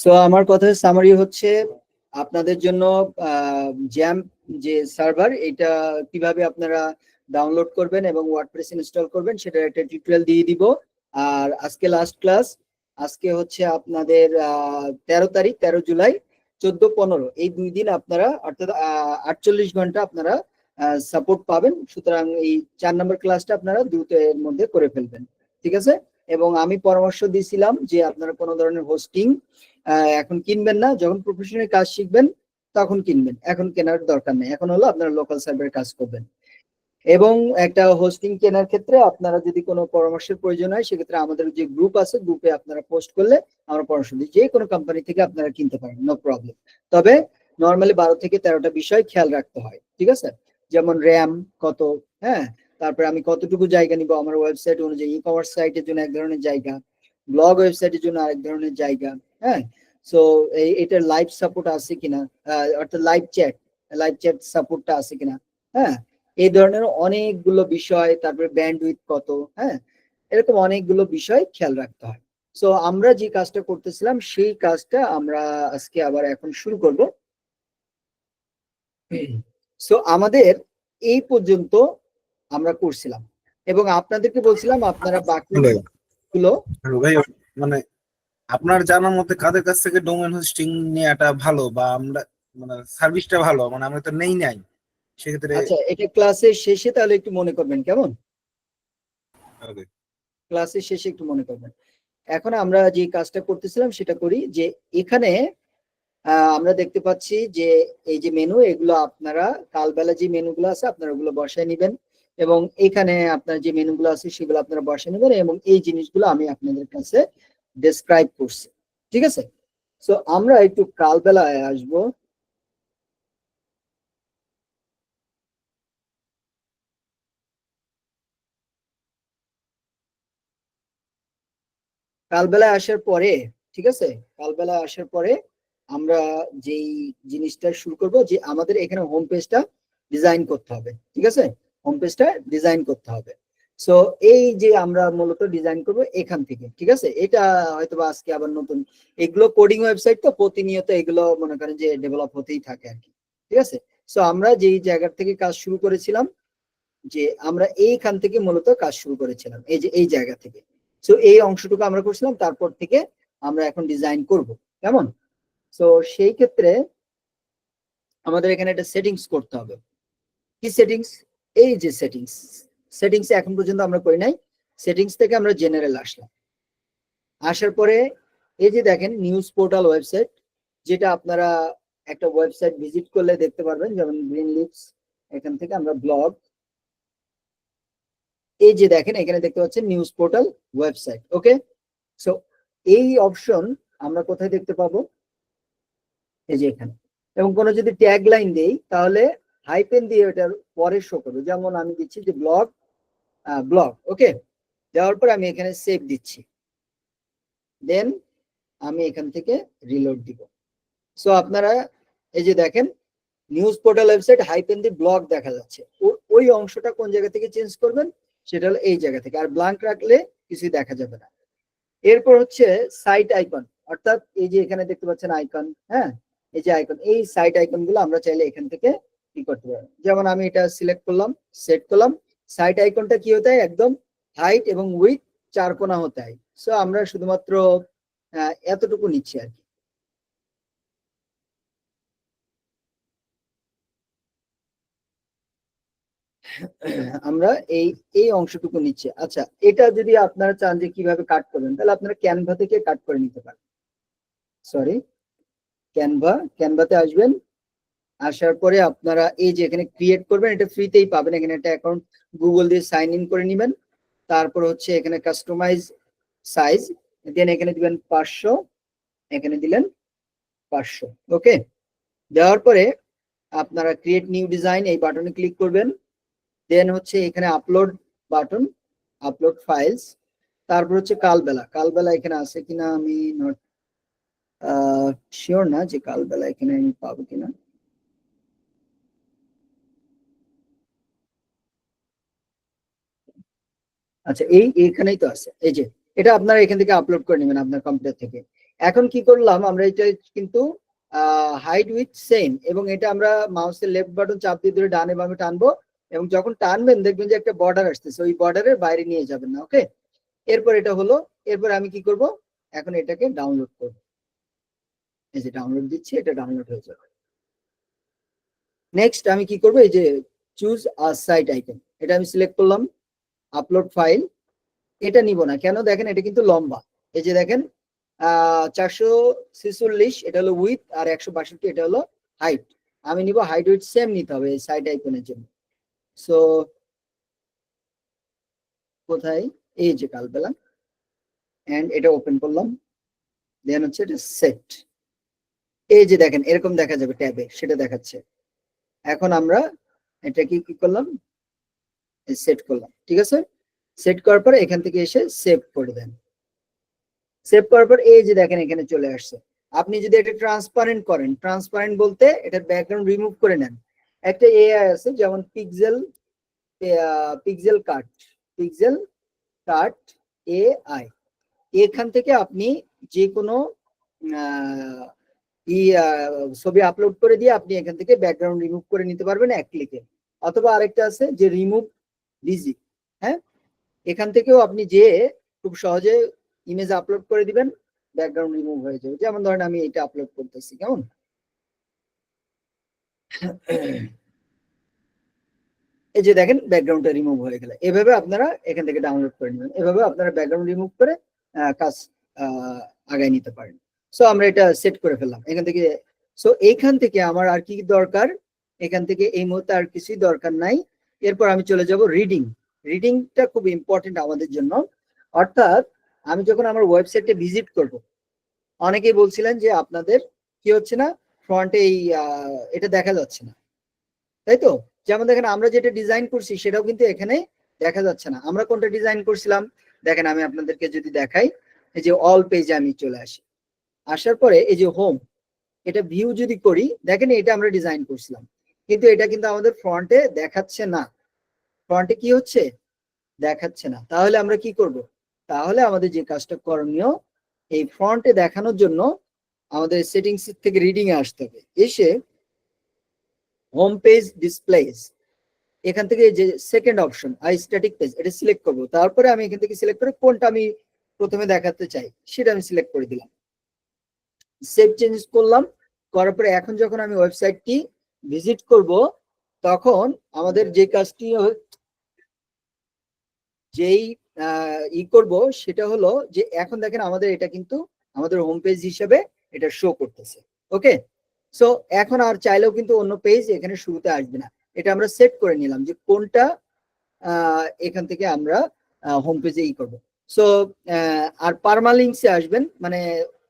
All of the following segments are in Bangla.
সো আমার কথার সামারি হচ্ছে আপনাদের জন্য জ্যাম যে সার্ভার এটা কিভাবে আপনারা ডাউনলোড করবেন এবং ওয়ার্ডপ্রেস ইনস্টল করবেন সেটার একটা টিউটোরিয়াল দিয়ে দিব। আর আজকে লাস্ট ক্লাস, আজকে হচ্ছে আপনাদের 13 তারিখ, 13 জুলাই, 14-15 এই 2 দিন আপনারা অর্থাৎ 48 ঘন্টা আপনারা সাপোর্ট পাবেন। সুতরাং এই 4 নম্বর ক্লাসটা আপনারা দ্রুত এর মধ্যে করে ফেলবেন, ঠিক আছে? এবং আমি পরামর্শ দিয়েছিলাম যে আপনারা কোনো ধরনের হোস্টিং এখন কিনবেন না, যখন প্রফেশনাল কাজ শিখবেন তখন কিনবেন, এখন কেনার দরকার নেই। এখন হলো আপনারা লোকাল সার্ভারে কাজ করবেন। এবং একটা হোস্টিং কেনার ক্ষেত্রে আপনারা যদি কোনো পরামর্শের প্রয়োজন হয় সেক্ষেত্রে আমাদের যে গ্রুপ আছে, গ্রুপে আপনারা পোস্ট করলে আমরা পরামর্শ দিই। যে কোনো কোম্পানি থেকে আপনারা কিনতে পারেন, নো প্রবলেম। তবে নর্মালি 12 থেকে 13টা বিষয় খেয়াল রাখতে হয়, ঠিক আছে? যেমন র্যাম কত, হ্যাঁ, তারপরে আমি কতটুকু জায়গা নিব আমার ওয়েবসাইট অনুযায়ী, ই কমার্স সাইটের জন্য এক ধরনের জায়গা, ব্লগ ওয়েবসাইটের জন্য আরেক ধরনের জায়গা, হ্যাঁ। সো এটার লাইভ সাপোর্ট আছে কিনা, অর্থাৎ লাইভ চ্যাট সাপোর্টটা আছে কিনা, হ্যাঁ, এই ধরনের অনেকগুলো বিষয়, তারপরে ব্যান্ডউইথ কত, হ্যাঁ, এরকম অনেকগুলো বিষয় খেয়াল রাখতে হয়। সো আমরা যে কাজটা করতেছিলাম সেই কাজটা আমরা আজকে আবার এখন শুরু করব। সো আমাদের এই পর্যন্ত আমরা করছিলাম এবং আপনাদেরকে বলছিলাম আপনারা বাকিগুলো ভাই, মানে আপনার জানার মধ্যে কাদের কাছ থেকে ডোমেন হোস্টিং নেওয়াটা ভালো, বা আমরা মানে সার্ভিসটা ভালো, মানে আমরা তো নাই সেক্ষেত্রে। আচ্ছা, এটা ক্লাসের শেষে তাহলে একটু মনে করবেন, কেমন? Okay. ক্লাসের শেষে একটু মনে করবেন। এখন আমরা যে কাজটা করতেছিলাম সেটা করি, যে এখানে আমরা দেখতে পাচ্ছি যে এই যে মেনু, এগুলো আপনারা কালবেলা যে মেনুগুলো আছে আপনারা ওগুলো বসায় নেবেন, এবং এখানে আপনার যে মেনুগুলো আছে সেগুলো আপনারা বসায় নেবেন, এবং এই জিনিসগুলো আমি আপনাদের কাছে ডেসক্রাইব করছি, ঠিক আছে? সো আমরা একটু কালবেলায় আসবো। কালবেলায় আসার পরে, ঠিক আছে, কালবেলায় আসার পরে আমরা যেই জিনিসটা শুরু করব, যে আমাদের এখানে হোম পেজটা ডিজাইন করতে হবে, ঠিক আছে? হোম পেজটা ডিজাইন করতে হবে। সো এই যে আমরা মূলত ডিজাইন করব এখান থেকে, ঠিক আছে? এটা হয়তো বা আজকে আবার নতুন, এগুলো কোডিং ওয়েবসাইট তো প্রতিনিয়ত এগুলো মনে করেন যে ডেভেলপ হতেই থাকে আর কি, ঠিক আছে? সো আমরা যেই জায়গা থেকে কাজ শুরু করেছিলাম, যে আমরা এইখান থেকে মূলত কাজ শুরু করেছিলাম, এই যে এই জায়গা থেকে। সো এই অংশটুকু আমরা করছিলাম, তারপর থেকে আমরা এখন ডিজাইন করব, কেমন? সো সেই ক্ষেত্রে আমাদের এখানে একটা সেটিংস করতে হবে। কি সেটিংস? এই যে সেটিংস, সেটিংস এখন পর্যন্ত আমরা করি নাই। সেটিংস থেকে আমরা জেনারেল আসলাম, আসার পরে এই যে দেখেন নিউজ পোর্টাল ওয়েবসাইট, যেটা আপনারা একটা ওয়েবসাইট ভিজিট করলে দেখতে পারবেন, যেমন গ্রিন লিভস, এখান থেকে আমরা ব্লগ, এই যে দেখেন এখানে দেখতে পাচ্ছেন নিউজ পোর্টাল ওয়েবসাইট, ওকে? সো এই অপশন আমরা কোথায় দেখতে পাবো? এই যে এখানে। এবং কোনো যদি ট্যাগ লাইন দেই তাহলে হাইপেন দিয়ে এটার পরে শো করবে, যেমন আমি দিচ্ছি যে ব্লগ, ব্লগ, ওকে? দেওয়ার পর আমি এখানে সেভ দিচ্ছি, দেন আমি এখান থেকে রিলোড দিব। সো আপনারা এই যে দেখেন নিউজ পোর্টাল ওয়েবসাইট হাইপেন দি ব্লগ দেখা যাচ্ছে। ওই অংশটা কোন জায়গা থেকে চেঞ্জ করবেন? সেটা হলো এই জায়গা থেকে, আর ব্ল্যাঙ্ক রাখলে কিছুই দেখা যাবে না। এরপর হচ্ছে সাইট আইকন, অর্থাৎ এই যে এখানে দেখতে পাচ্ছেন আইকন, হ্যাঁ, এই যে আইকন, এই সাইট আইকন গুলো আমরা চাইলে এখান থেকে কি করতে পারি, যেমন আমি এটা সিলেক্ট করলাম, সেট করলাম। সাইট আইকনটা কি হতে হয়? একদম হাইট এবং উইথ 4 কোণা হতে হয়। সো আমরা শুধুমাত্র এতটুকু নিচ্ছি আর কি। আমরা এই এই অংশটুকু নিচ্ছি। আচ্ছা, এটা যদি আপনারা চান যে কিভাবে কাট করবেন, তাহলে আপনারা ক্যানভা থেকে কাট করে নিতে পারেন। সরি, ক্যানভাতে আসবেন, আসার পরে আপনারা এই যে এখানে ক্রিয়েট করবেন, এটা ফ্রিতেই পাবেন, এখানে একটা অ্যাকাউন্ট গুগল দিয়ে সাইন ইন করে নেবেন। তারপর হচ্ছে এখানে কাস্টমাইজ সাইজ, দেন এখানে দিবেন 500, এখানে দিলেন 500, ওকে? দেওয়ার পরে আপনারা ক্রিয়েট নিউ ডিজাইন এই বাটনে ক্লিক করবেন, দেন হচ্ছে এখানে আপলোড বাটন, আপলোড ফাইলস। তারপর হচ্ছে কালবেলা, কালবেলা এখানে আছে কিনা আমি নট শিওর না যে কালবেলা এখানে আমি পাবো কিনা। আচ্ছা, এই এইখানেই তো আছে, এই যে এটা আপনারা এখান থেকে আপলোড করে নেবেন আপনার কম্পিউটার থেকে। এখন কি করলাম আমরা, এটা কিন্তু হাইড উইথ সেম, এবং এটা আমরা মাউসের লেফট বাটন চাপ দিয়ে ধরে ডানে বামে টানবো, এবং যখন টানবেন দেখবেন যে একটা বর্ডার আসতেছে, ওই বর্ডারের বাইরে নিয়ে যাবেন না। ওকে, এরপর এটা হলো, এরপর আমি কি করব, এখন এটাকে ডাউনলোড করব। এই যে ডাউনলোড দিচ্ছি, এটা ডাউনলোড হয়ে যাবে। নেক্সট আমি কি করব, এই যে চুজ আ সাইট আইকন, এটা আমি সিলেক্ট করলাম। আপলোড ফাইল, এটা নিব না, কেন দেখেন এটা কিন্তু লম্বা। এই যে দেখেন 446 এটা হলো উইথ, আর 162 এটা হলো হাইট। আমি নিব হাইট উইথ সেম নিতে হবে এই সাইড আইকনের জন্য। সো কোথায়, এই যে কাল পেলাম, এন্ড এটা ওপেন করলাম, দেন হচ্ছে এটা সেট। এই যে দেখেন এরকম দেখা যাবে ট্যাবে, সেটা দেখাচ্ছে। এখন আমরা এটা কি করলাম, সেট করলাম, ঠিক আছে। সেট করার পরে এখান থেকে এসে সেভ করে দেন। সেভ করার পর এই যে দেখেন এখানে চলে আসছে। আপনি যদি এটা ট্রান্সপারেন্ট করেন, ট্রান্সপারেন্ট বলতে এটার ব্যাকগ্রাউন্ড রিমুভ করে নেন, একটা এআই আছে যেমন পিক্সেল কাট, পিক্সেল কাট এআই, এখান থেকে আপনি যে কোনো ছবি আপলোড করে দিয়ে আপনি এখান থেকে ব্যাকগ্রাউন্ড রিমুভ করে নিতে পারবেন এক ক্লিকে। অথবা আরেকটা আছে যে রিমুভ ডিজি, হ্যাঁ, এখান থেকেও আপনি যে খুব সহজে ইমেজ আপলোড করে দিবেন, ব্যাকগ্রাউন্ড রিমুভ হয়ে যাবে। যেমন ধরেন আমি এটা আপলোড করতেছি, কেমন এই যে দেখেন ব্যাকগ্রাউন্ডটা রিমুভ হয়ে গেল। এভাবে আপনারা এখান থেকে ডাউনলোড করে নেবেন, এভাবে আপনারা ব্যাকগ্রাউন্ড রিমুভ করে কাজ আগায় নিতে পারেন। সো আমরা এটা সেট করে ফেললাম এখান থেকে। সো এইখান থেকে আমার আর কি দরকার, এখান থেকে এই মুহূর্তে আর কিছুই দরকার নাই। এরপর আমি চলে যাব রিডিং। রিডিংটা খুব ইম্পর্টেন্ট আমাদের জন্য। অর্থাৎ আমি যখন আমার ওয়েবসাইটে ভিজিট করব, অনেকেই বলছিলেন যে আপনাদের কি হচ্ছে না, ফ্রন্টে এই এটা দেখা যাচ্ছে না, তাই তো। যেমন দেখেন আমরা যেটা ডিজাইন করছি সেটাও কিন্তু এখানে দেখা যাচ্ছে না। আমরা কোনটা ডিজাইন করছিলাম দেখেন, আমি আপনাদেরকে যদি দেখাই, এই যে অল পেজে আমি চলে আসি, আসার পরে এই যে হোম, এটা ভিউ যদি করি, দেখেন এটা আমরা ডিজাইন করছিলাম, কিন্তু এটা কিন্তু আমাদের ফ্রন্টে দেখাচ্ছে না। ফ্রন্টে কি হচ্ছে, দেখাচ্ছে না। তাহলে আমরা কি করব, তাহলে আমাদের যে কাজটা করণীয়, এই ফ্রন্টে দেখানোর জন্য আমাদের সেটিংস থেকে রিডিং এ আসতে হবে। এসে হোম পেজ ডিসপ্লেস, এখান থেকে যে second option I static page, এটা সিলেক্ট করব। তারপরে আমি এখান থেকে সিলেক্ট করে কোনটা আমি প্রথমে দেখাতে চাই সেটা আমি সিলেক্ট করে দিলাম, সেভ চেঞ্জ করলাম। করার পরে এখন যখন আমি ওয়েবসাইটটি ভিজিট করব, তখন আমাদের যে কাজটি যেই করব সেটা হলো যে এখন দেখেন আমাদের এটা কিন্তু আমাদের হোম পেজ হিসেবে এটা শো করতেছে। ওকে, সো এখন আর চাইলেও কিন্তু অন্য পেজ এখানে শুরুতে আসবে না। এটা আমরা সেট করে নিলাম যে কোনটা এখান থেকে আমরা হোম পেজে করব। সো আর পারমালিঙ্কসে আসবেন, মানে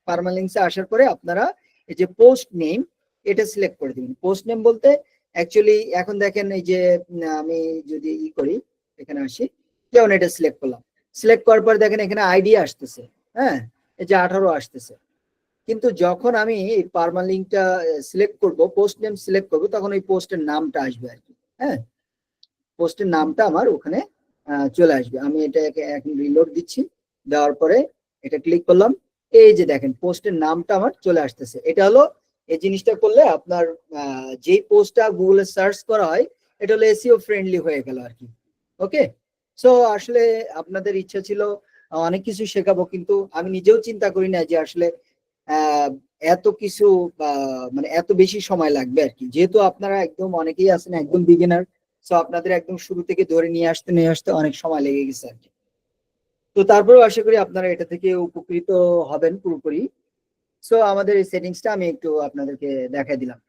পারমালিঙ্কসে আসার পরে আপনারা এই যে পোস্ট নেম, এটা সিলেক্ট করে দিবেন। পোস্ট নেম বলতে অ্যাকচুয়ালি এখন দেখেন এই যে আমি যদি করি, এখানে আসি, যেমন এটা সিলেক্ট করলাম। সিলেক্ট করার পর দেখেন এখানে আইডি আসতেছে, হ্যাঁ, এই যে 18 আসতেছে। কিন্তু যখন আমি এই পারমালিঙ্কটা সিলেক্ট করব, পোস্ট নেম সিলেক্ট করব, তখন ওই পোস্টের নামটা আসবে আর কি, হ্যাঁ, পোস্টের নামটা আমার ওখানে চলে আসবে। আমি এটাকে এখন রিলোড দিচ্ছি, দেওয়ার পরে এটা ক্লিক করলাম, এই যে দেখেন পোস্টের নামটা আমার চলে আসতেছে। এটা হলো এই জিনিসটা করলে আপনার যেই পোস্টটা গুগলে সার্চ করা হয়, এটা হলো এসইও ফ্রেন্ডলি হয়ে গেল আর কি। ওকে, সো আসলে আপনাদের ইচ্ছা ছিল অনেক কিছু শেখাবো, কিন্তু আমি নিজেও চিন্তা করি না যে আসলে এত কিছু মানে এত বেশি সময় লাগবে আর কি। যেহেতু আপনারা একদম অনেকেই আছেন একদম বিগিনার, সো আপনাদের একদম শুরু থেকে ধরে নিয়ে আসতে অনেক সময় লেগে গেছে আর কি। তো তারপরেও আশা করি আপনারা এটা থেকে উপকৃত হবেন পুরোপুরি। সো আমাদের এই সেটিংসটা আমি একটু আপনাদেরকে দেখাই দিলাম।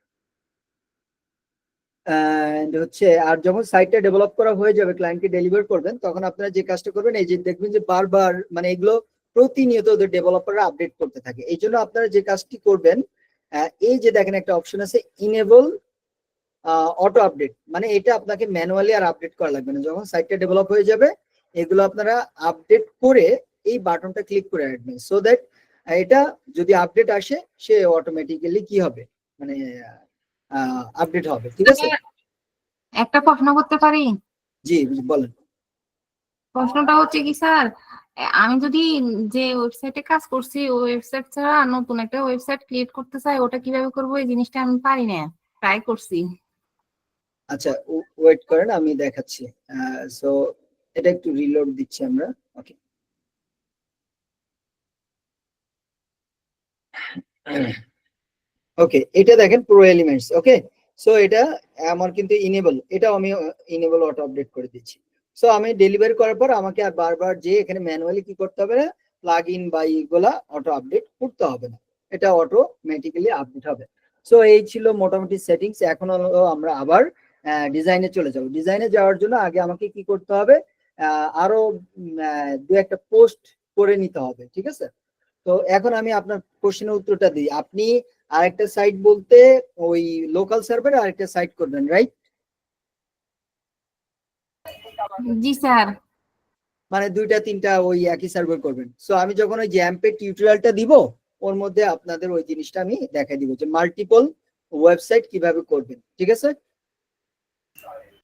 হচ্ছে আর যখন সাইটটা ডেভেলপ করা হয়ে যাবে, ক্লায়েন্টকে ডেলিভার করবেন, তখন আপনারা যে কাজটা করবেন, এই যে দেখবেন যে বারবার মানে এগুলো প্রতিনিয়ত ওদের ডেভেলপাররা আপডেট করতে থাকে। এই জন্য আপনারা যে কাজটি করবেন, এই যে দেখেন একটা অপশন আছে ইনেবল অটো আপডেট, মানে এটা আপনাকে ম্যানুয়ালি আর আপডেট করা লাগবে না। যখন সাইটটা ডেভেলপ হয়ে যাবে, এগুলো আপনারা আপডেট করে এই বাটনটা ক্লিক করে রাখবেন, সো দ্যাট এটা যদি আপডেট আসে সে অটোমেটিক্যালি কি হবে, মানে আপডেট হবে। ঠিক আছে, একটা প্রশ্ন করতে পারি? জি বলেন। প্রশ্নটা হচ্ছে কি স্যার, আমি যদি যে ওয়েবসাইটে কাজ করছি ওই ওয়েবসাইট ছাড়া নতুন একটা ওয়েবসাইট ক্রিয়েট করতে চাই, ওটা কিভাবে করবো এই জিনিসটা আমি পারি না, ট্রাই করছি। আচ্ছা, ওয়েট করেন, আমি দেখাচ্ছি। সো এটা একটু রিলোড দিচ্ছি আমরা। ওকে, ওকে, এটা দেখেন প্রো এলিমেন্টস। ওকে, সো এটা আমার কিন্তু ইনেবল, এটাও আমি ইনেবল অটো আপডেট করে দিচ্ছি। সো আমি ডেলিভারি করার পর আমাকে আর বারবার যে এখানে ম্যানুয়ালি কি করতে হবে না, প্লাগ ইন বা ইগুলা অটো আপডেট করতে হবে না, এটা অটোমেটিক্যালি আপডেট হবে। সো এই ছিল মোটামুটি সেটিংস। এখন হলো আমরা আবার ডিজাইনে চলে যাব। ডিজাইনে যাওয়ার জন্য আগে আমাকে কি করতে হবে, আরো দু একটা পোস্ট করে নিতে হবে, ঠিক আছে? তো এখন আমি আপনার কোশ্চেনের উত্তরটা দিই। আপনি আরেকটা সাইট বলতে ওই লোকাল সার্ভারে আরেকটা সাইট করবেন, রাইট? জি স্যার। মানে দুইটা তিনটা ওই একই সার্ভার করবেন। সো আমি যখন ওই জ্যাম্পের টিউটোরিয়ালটা দিব, ওর মধ্যে আপনাদের ওই জিনিসটা আমি দেখাই দিব যে মাল্টিপল ওয়েবসাইট কিভাবে করবেন, ঠিক আছে?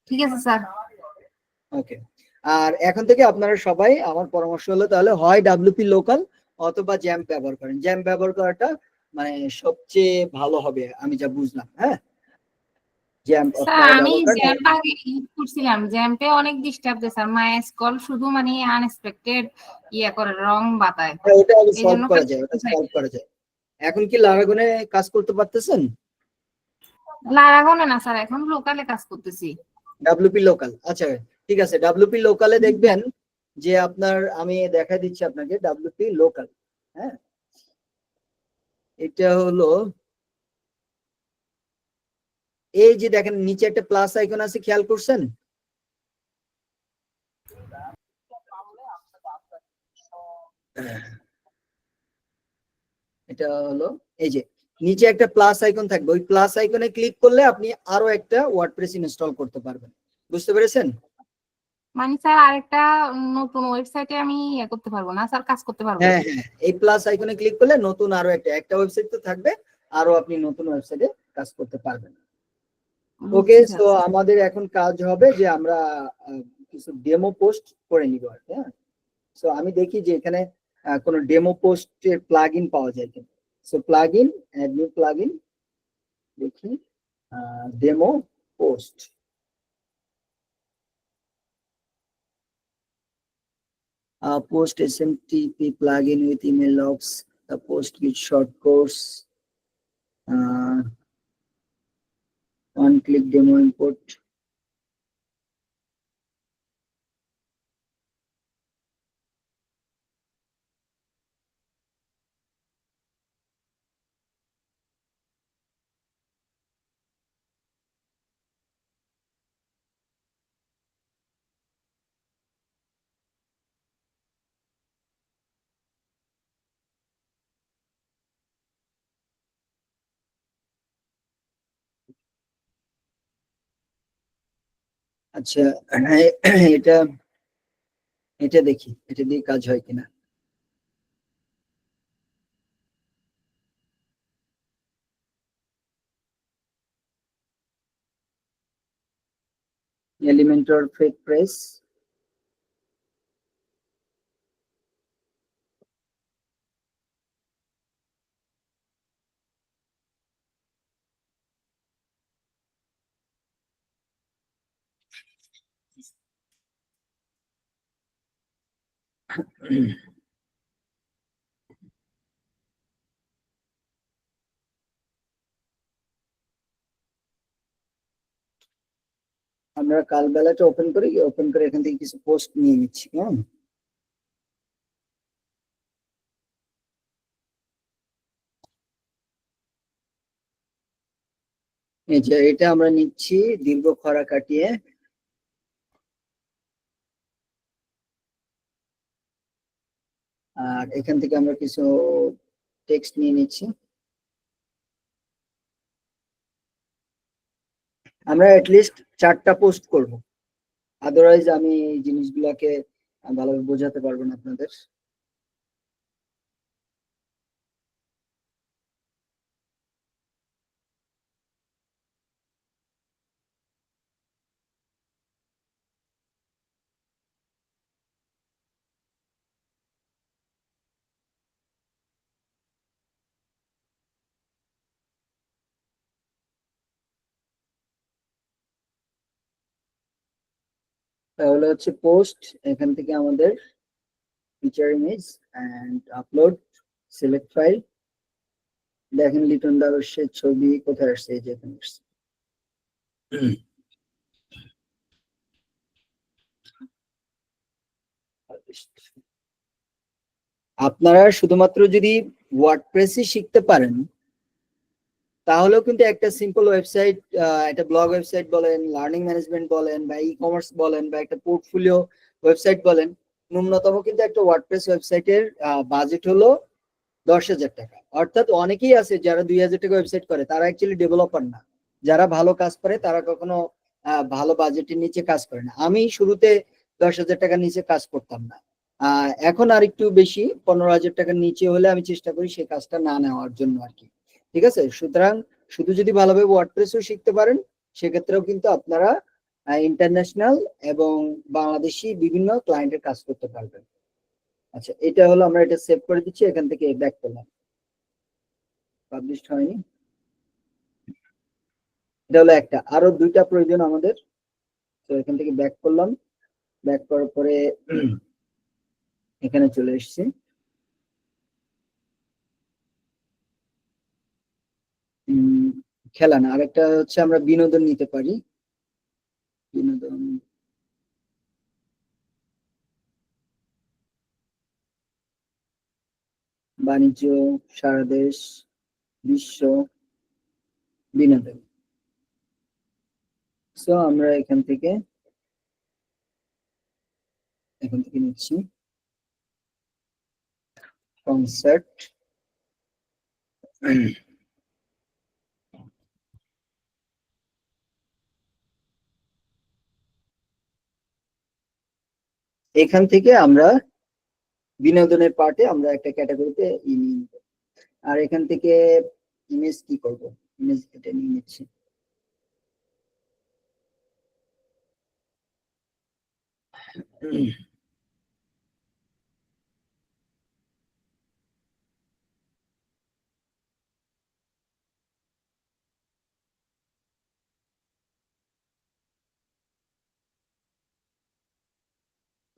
ঠিক আছে স্যার। ওকে, আর এখন থেকে আপনারা সবাই, আমার পরামর্শ হলো তাহলে হয় ডাব্লিউপি লোকাল অথবা জ্যাম্প ব্যবহার করেন। জ্যাম্প ব্যবহার করাটা মানে সবচেয়ে ভালো হবে আমি যা বুঝলাম। হ্যাঁ, জ্যাম্প স্যার আপনারা আমি ব্যবহার করেন। জ্যাম্প আগে ইউজ করছিলাম, জ্যাম্পে অনেক ডিস্টার্ব দেয় স্যার, মাই স্কল শুধু মানে আনএক্সপেক্টেড ইয়ে করে, রং বাতায়, ওটা এই সলভ জন্য করা যায়, ওটা সলভ করা যায়। এখন কি লারাগনে কাজ করতে পারতেছেন? লারাগনে না স্যার, এখন লোকালে কাজ করতেছি। ডাব্লিউপি লোকাল, আচ্ছা ঠিক আছে। ডাব্লিউপি লোকালে দেখবেন যে আপনার, আমি দেখা দিচ্ছি আপনাকে ডাব্লিউপি লোকাল। হ্যাঁ, এটা হলো এই যে দেখেন নিচে একটা প্লাস আইকন আছে, খেয়াল করছেন? এটা হলো এই যে নিচে একটা প্লাস আইকন থাকবে, ওই প্লাস আইকনে ক্লিক করলে আপনি আরো একটা ওয়ার্ডপ্রেস ইনস্টল করতে পারবেন। বুঝতে পেরেছেন? মানে স্যার আরেকটা নতুন ওয়েবসাইটে আমি ইয়ে করতে পারবো না স্যার, কাজ করতে পারবো? হ্যাঁ হ্যাঁ, এই প্লাস আইকনে ক্লিক করলে নতুন আরো একটা ওয়েবসাইট তো থাকবে, আরো আপনি নতুন ওয়েবসাইটে কাজ করতে পারবেন। ওকে, বুঝছি সো স্যার। আমাদের এখন কাজ হবে যে আমরা কিছু ডেমো পোস্ট করে নিব আর কি। হ্যাঁ, সো আমি দেখি যে এখানে কোনো ডেমো পোস্টের প্লাগ ইন পাওয়া যায় কিনা। So plug in, add new plug in, দেখি demo post. Post SMTP plugin with email logs, the post with short course, one click demo import. আচ্ছা, হ্যাঁ, এটা এটা দেখি এটা দিয়ে কাজ হয় কিনা। এলিমেন্টর ফেক প্রেস, আমরা কাল বেলাটা ওপেন করি, ওপেন করে এখান থেকে কিছু পোস্ট নিয়ে নিচ্ছি। হ্যাঁ, এই যে এটা আমরা নিচ্ছি দীর্ঘ খরা কাটিয়ে। আর এখান থেকে আমরা কিছু টেক্সট নিয়ে নিচ্ছি। আমরা অ্যাটলিস্ট 4টা পোস্ট করব, আদারওয়াইজ আমি এই জিনিসগুলোকে ভালোভাবে বোঝাতে পারবো না আপনাদের। তাহলে হচ্ছে পোস্ট, এখান থেকে আমাদের feature image and upload, select file. দেখেন লিটন দাসের ছবি কোথায় আসছে, এই যে এখানে আসছে। আপনারা শুধুমাত্র যদি ওয়ার্ডপ্রেসই শিখতে পারেন তাহলেও কিন্তু একটা সিম্পল ওয়েবসাইট, একটা ব্লগ ওয়েবসাইট বলেন, লার্নিং ম্যানেজমেন্ট বলেন, বা ই কমার্স বলেন, বা একটা পোর্টফোলিও ওয়েবসাইট বলেন, ন্যূনতম কিন্তু একটা ওয়ার্ডপ্রেস ওয়েবসাইটের বাজেট হলো 10,000 টাকা। অর্থাৎ অনেকেই আছে যারা 2,000 টাকা ওয়েবসাইট করে, তারা অ্যাকচুয়ালি ডেভেলপার না। যারা ভালো কাজ করে তারা কখনো ভালো বাজেটের নিচে কাজ করে না। আমি শুরুতে 10,000 টাকার নিচে কাজ করতাম না, এখন আর একটু বেশি 15,000 টাকার নিচে হলে আমি চেষ্টা করি সেই কাজটা না নেওয়ার জন্য আর কি। ঠিক আছে, সুতরাং শুধু যদি ভালোভাবে ওয়ার্ডপ্রেসও শিখতে পারেন সেক্ষেত্রেও কিন্তু আপনারা ইন্টারন্যাশনাল এবং বাংলাদেশি বিভিন্ন ক্লায়েন্টের কাজ করতে পারবেন। আচ্ছা, এটা হলো, আমরা এটা সেভ করে দিচ্ছি, এখান থেকে ব্যাক করলাম, পাবলিশড হয়নি। এটা হলো একটা, আরো দুইটা প্রয়োজন আমাদের। তো এখান থেকে ব্যাক করলাম, ব্যাক করার পরে এখানে চলে এসেছি। খেলা না, আরেকটা হচ্ছে আমরা বিনোদন নিতে পারি। বিনোদন, বাণিজ্য, সারা দেশ, বিশ্ব, বিনোদন। সো আমরা এখান থেকে নিচ্ছি কনসার্ট। এখান থেকে আমরা বিনোদনের পার্টে আমরা একটা ক্যাটাগরিতে নিব। আর এখান থেকে ইমেজ কি করব, ইমেজ এটা নিয়ে নিচ্ছি।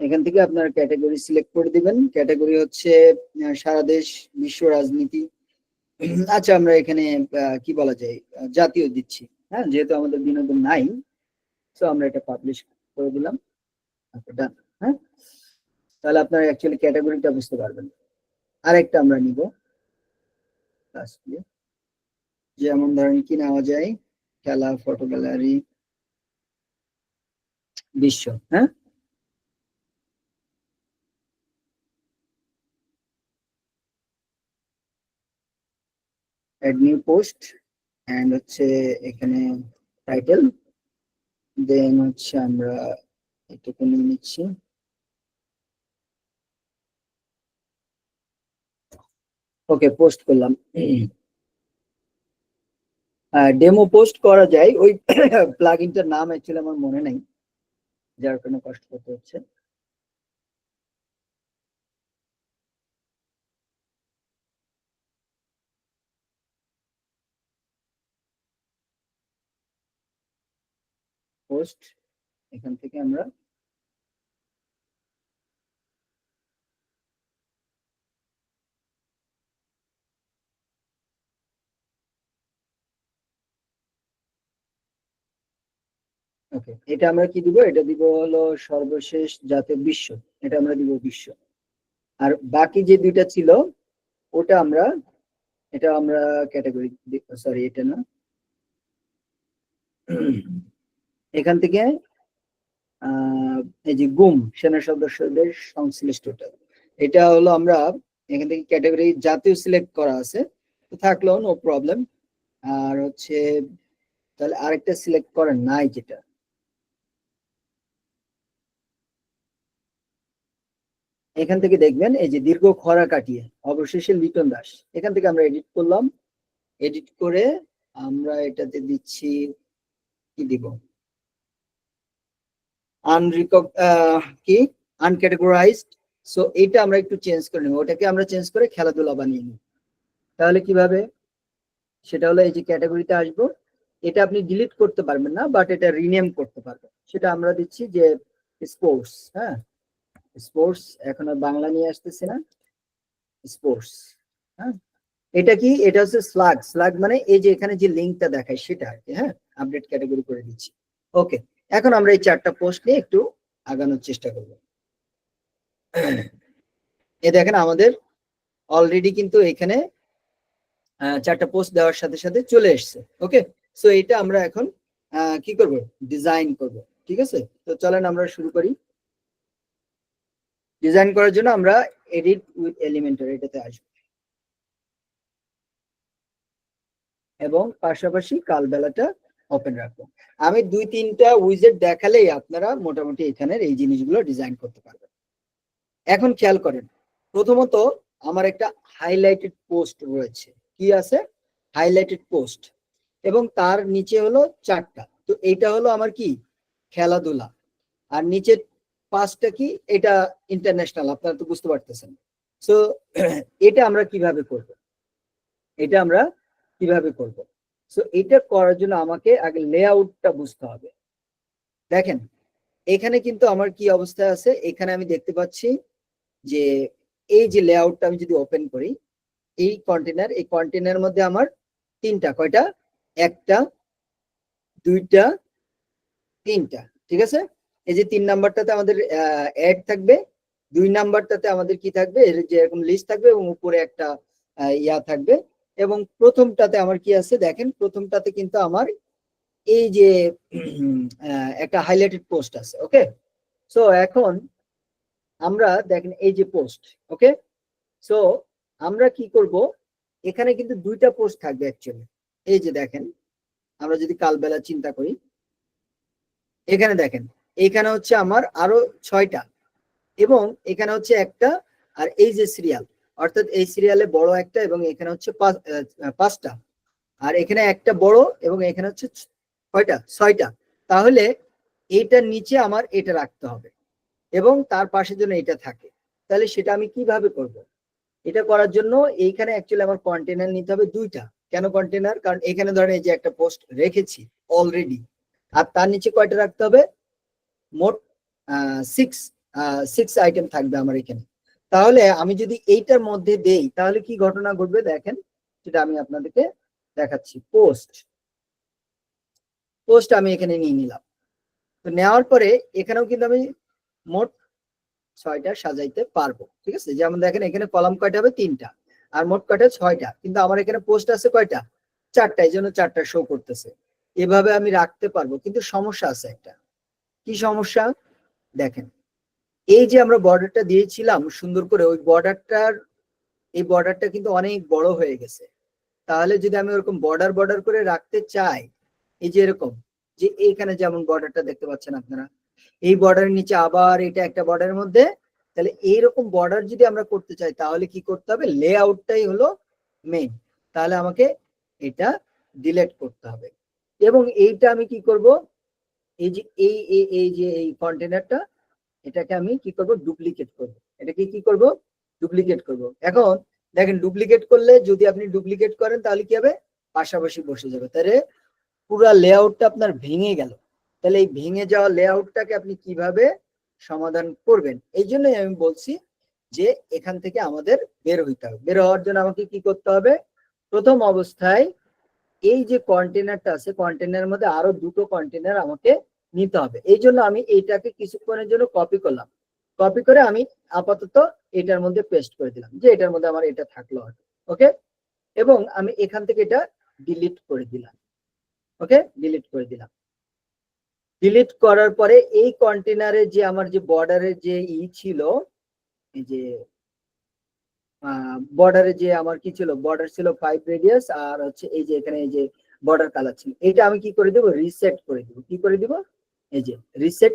এখান থেকে আপনার ক্যাটাগরি সিলেক্ট করে দিবেন। ক্যাটাগরি হচ্ছে সারা দেশ, বিশ্ব, রাজনীতি। আচ্ছা, আমরা এখানে কি বলা যায়, জাতীয় দিচ্ছি। হ্যাঁ, যেহেতু আমাদের বিনোদন নাই, তো আমরা এটা পাবলিশ করে দিলাম। ডান। হ্যাঁ, তাহলে আপনারা অ্যাকচুয়ালি ক্যাটাগরিটা বুঝতে পারবেন। আরেকটা আমরা নিব, যেমন ধরেন কি নেওয়া যায়, খেলা, ফটো গ্যালারি, বিশ্ব। হ্যাঁ, অ্যাড নিউ পোস্ট এন্ড হচ্ছে এখানে টাইটেল, দেন হচ্ছে আমরা এটুকু নিয়ে নিচ্ছি। ওকে, পোস্ট করলাম। ডেমো পোস্ট করা যায়, ওই প্লাগইনটার নাম অ্যাকচুয়ালি আমার মনে নেই, যার কারণে কষ্ট করতে হচ্ছে। পোস্ট, এখান থেকে আমরা ওকে, এটা আমরা কি দিব, এটা দিব হলো সর্বশেষ জাতীয় বিশ্ব, এটা আমরা দিব বিশ্ব। আর বাকি যে দুইটা ছিল ওটা আমরা, এটা আমরা ক্যাটাগরি, সরি এটা না, এখান থেকে এই যে গুম, সেনা সদস্যদের সংশ্লিষ্টতা, এটা হলো আমরা এখান থেকে ক্যাটাগরি জাতীয় সিলেক্ট করা আছে, তো থাকলো নো প্রবলেম। আর হচ্ছে তাহলে আরেকটা সিলেক্ট করা নাই, যেটা এখান থেকে দেখবেন এই যে দীর্ঘ খরা কাটিয়ে অবশেষে লিটন দাস, এখান থেকে আমরা এডিট করলাম। এডিট করে আমরা এটাতে দিচ্ছি, কি দিব, কি আনক্যাটাগরাইজড। সো এটা আমরা একটু চেঞ্জ করে নেব, ওটাকে আমরা চেঞ্জ করে খেলাধুলা বানিয়ে নিই। তাহলে কিভাবে, সেটা হলো এই যে ক্যাটাগরিতে আসবো, এটা আপনি ডিলিট করতে পারবেন না, বাট এটা রিনেম করতে পারবেন। সেটা আমরা দিচ্ছি যে স্পোর্টস, হ্যাঁ স্পোর্টস, এখন আর বাংলা নিয়ে আসতেছি না, স্পোর্টস। হ্যাঁ, এটা কি, এটা হচ্ছে স্লাগ। স্লাগ মানে এই যে এখানে যে লিঙ্কটা দেখায় সেটা আর কি। হ্যাঁ, আপডেট ক্যাটাগরি করে দিচ্ছি। ওকে, এখন আমরা এই 4টা পোস্ট নিয়ে একটু আগানোর চেষ্টা করব। এই দেখেন আমাদের অলরেডি কিন্তু এখানে 4টা পোস্ট দেওয়ার সাথে সাথে চলে এসছে। ওকে, সো এটা আমরা এখন কি করব, ডিজাইন করব। ঠিক আছে, তো চলেন আমরা শুরু করি। ডিজাইন করার জন্য আমরা এডিট উইথ এলিমেন্টর এটাতে আসবো এবং পাশাপাশি কালবেলাটা ওপেন রাখবো। আমি 2-3টা উইজেট দেখালেই আপনারা মোটামুটি এখানের এই জিনিসগুলো ডিজাইন করতে পারবেন। এখন খেয়াল করেন, প্রথমত আমার একটা হাইলাইটেড পোস্ট রয়েছে। কি আছে? হাইলাইটেড পোস্ট, এবং তার নিচে হলো 4টা। তো এইটা হলো আমার কি, খেলাধুলা। আর নিচে 5টা কি, এটা ইন্টারন্যাশনাল, আপনারা তো বুঝতে পারতেছেন। সো এটা আমরা কিভাবে করব, এটা আমরা কিভাবে করব? সো এটা করার জন্য আমাকে আগে লেআউটটা বুঝতে হবে। দেখেন এখানে কিন্তু আমার কি অবস্থায় আছে, এখানে আমি দেখতে পাচ্ছি যে এই যে লেআউটটা আমি যদি ওপেন করি, এই কন্টেনার, এই কন্টেনারের মধ্যে আমার 3টা, কয়টা, 1টা 2টা 3টা। ঠিক আছে, এই যে 3 নাম্বারটাতে আমাদের অ্যাড থাকবে, 2 নাম্বারটাতে আমাদের কি থাকবে, এর যে এরকম লিস্ট থাকবে এবং উপরে একটা ইয়া থাকবে। এবং প্রথমটাতে আমার কি আছে, দেখেন প্রথমটাতে কিন্তু আমার এই যে একটা হাইলাইটেড পোস্ট আছে। ওকে, সো এখন আমরা দেখেন এই যে পোস্ট। ওকে, সো আমরা কি করব, এখানে কিন্তু 2টা পোস্ট থাকবে অ্যাকচুয়ালি। এই যে দেখেন, আমরা যদি কালবেলা চিন্তা করি, এখানে দেখেন এখানে হচ্ছে আমার আরো 6টা, এবং এখানে হচ্ছে একটা, আর এই যে সিরিয়াল, অর্থাৎ এই সিরিয়ালে বড় একটা, এবং এখানে হচ্ছে 5টা, আর এখানে একটা বড়, এবং এখানে হচ্ছে কয়টা, 6টা। তাহলে এইটার নিচে আমার এটা রাখতে হবে এবং তার পাশে যেন এটা থাকে। তাহলে সেটা আমি কিভাবে করব? এটা করার জন্য এইখানে অ্যাকচুয়ালি আমার কন্টেনার নিতে হবে 2টা। কেন কন্টেনার? কারণ এখানে ধরেন এই যে একটা পোস্ট রেখেছি অলরেডি, আর তার নিচে কয়টা রাখতে হবে, মোট 6 আইটেম থাকবে আমার এখানে। তাহলে আমি যদি এইটার মধ্যে দেই তাহলে কি ঘটনা ঘটবে দেখেন, সেটা আমি আপনাদেরকে দেখাচ্ছি। পোস্ট আমি এখানে নিয়ে নিলাম। তো নেওয়ার পরে এখানেও কিন্তু আমি মোট 6টা সাজাইতে পারবো। ঠিক আছে, যেমন দেখেন এখানে কলাম কয়টা হবে, 3টা, আর মোট কয়টা, 6টা, কিন্তু আমার এখানে পোস্ট আছে কয়টা, 4টা, এই জন্য 4টা শো করতেছে। এভাবে আমি রাখতে পারবো, কিন্তু সমস্যা আছে একটা। কি সমস্যা? দেখেন এই যে আমরা বর্ডারটা দিয়েছিলাম সুন্দর করে, ওই বর্ডারটার, এই বর্ডারটা কিন্তু অনেক বড় হয়ে গেছে। তাহলে যদি আমি ওরকম বর্ডার করে রাখতে চাই, এই যে এরকম, যে এইখানে যেমন বর্ডারটা দেখতে পাচ্ছেন আপনারা, এই বর্ডারের নিচে আবার এটা একটা বর্ডারের মধ্যে, তাহলে এইরকম বর্ডার যদি আমরা করতে চাই তাহলে কি করতে হবে, লেআউটটাই হলো মেইন। তাহলে আমাকে এটা ডিলিট করতে হবে, এবং এইটা আমি কি করব, এই যে এই যে এই কন্টেনারটা, এটাকে আমি কি করব, ডুপ্লিকেট করব। এটাকে কি করব, ডুপ্লিকেট করব। এখন দেখেন ডুপ্লিকেট করলে, যদি আপনি ডুপ্লিকেট করেন তাহলে কি হবে, পাশাপাশি বসে যাবে, তাহলে পুরো লেআউটটা আপনার ভেঙে গেল। তাহলে এই ভেঙে যাওয়া লেআউটটাকে আপনি কিভাবে সমাধান করবেন, এই জন্যই আমি বলছি যে এখান থেকে আমাদের বের হইতে হবে। বের হওয়ার জন্য আমাকে কি করতে হবে, প্রথম অবস্থায় এই যে কন্টেনারটা আছে, কন্টেনারের মধ্যে আরো 2টো কন্টেনার আমাকে নিতে হবে। এই জন্য আমি এইটাকে কিছুক্ষণের জন্য কপি করলাম, কপি করে আমি আপাতত এটার মধ্যে পেস্ট করে দিলাম, যে এটার মধ্যে আমার এটা থাকলো। ওকে, এবং আমি এখান থেকে এটা ডিলিট করে দিলাম। ওকে, ডিলিট করে দিলাম। ডিলিট করার পরে এই কন্টেনারে যে আমার যে বর্ডারের যে ছিল, এই যে বর্ডারে যে আমার কি ছিল, বর্ডার ছিল 5 রেডিয়াস, আর হচ্ছে এই যে এখানে এই যে বর্ডার কালার ছিল, এটা আমি কি করে দেব, রিসেট করে দেব। কি করে দিব, এই যে রিসেট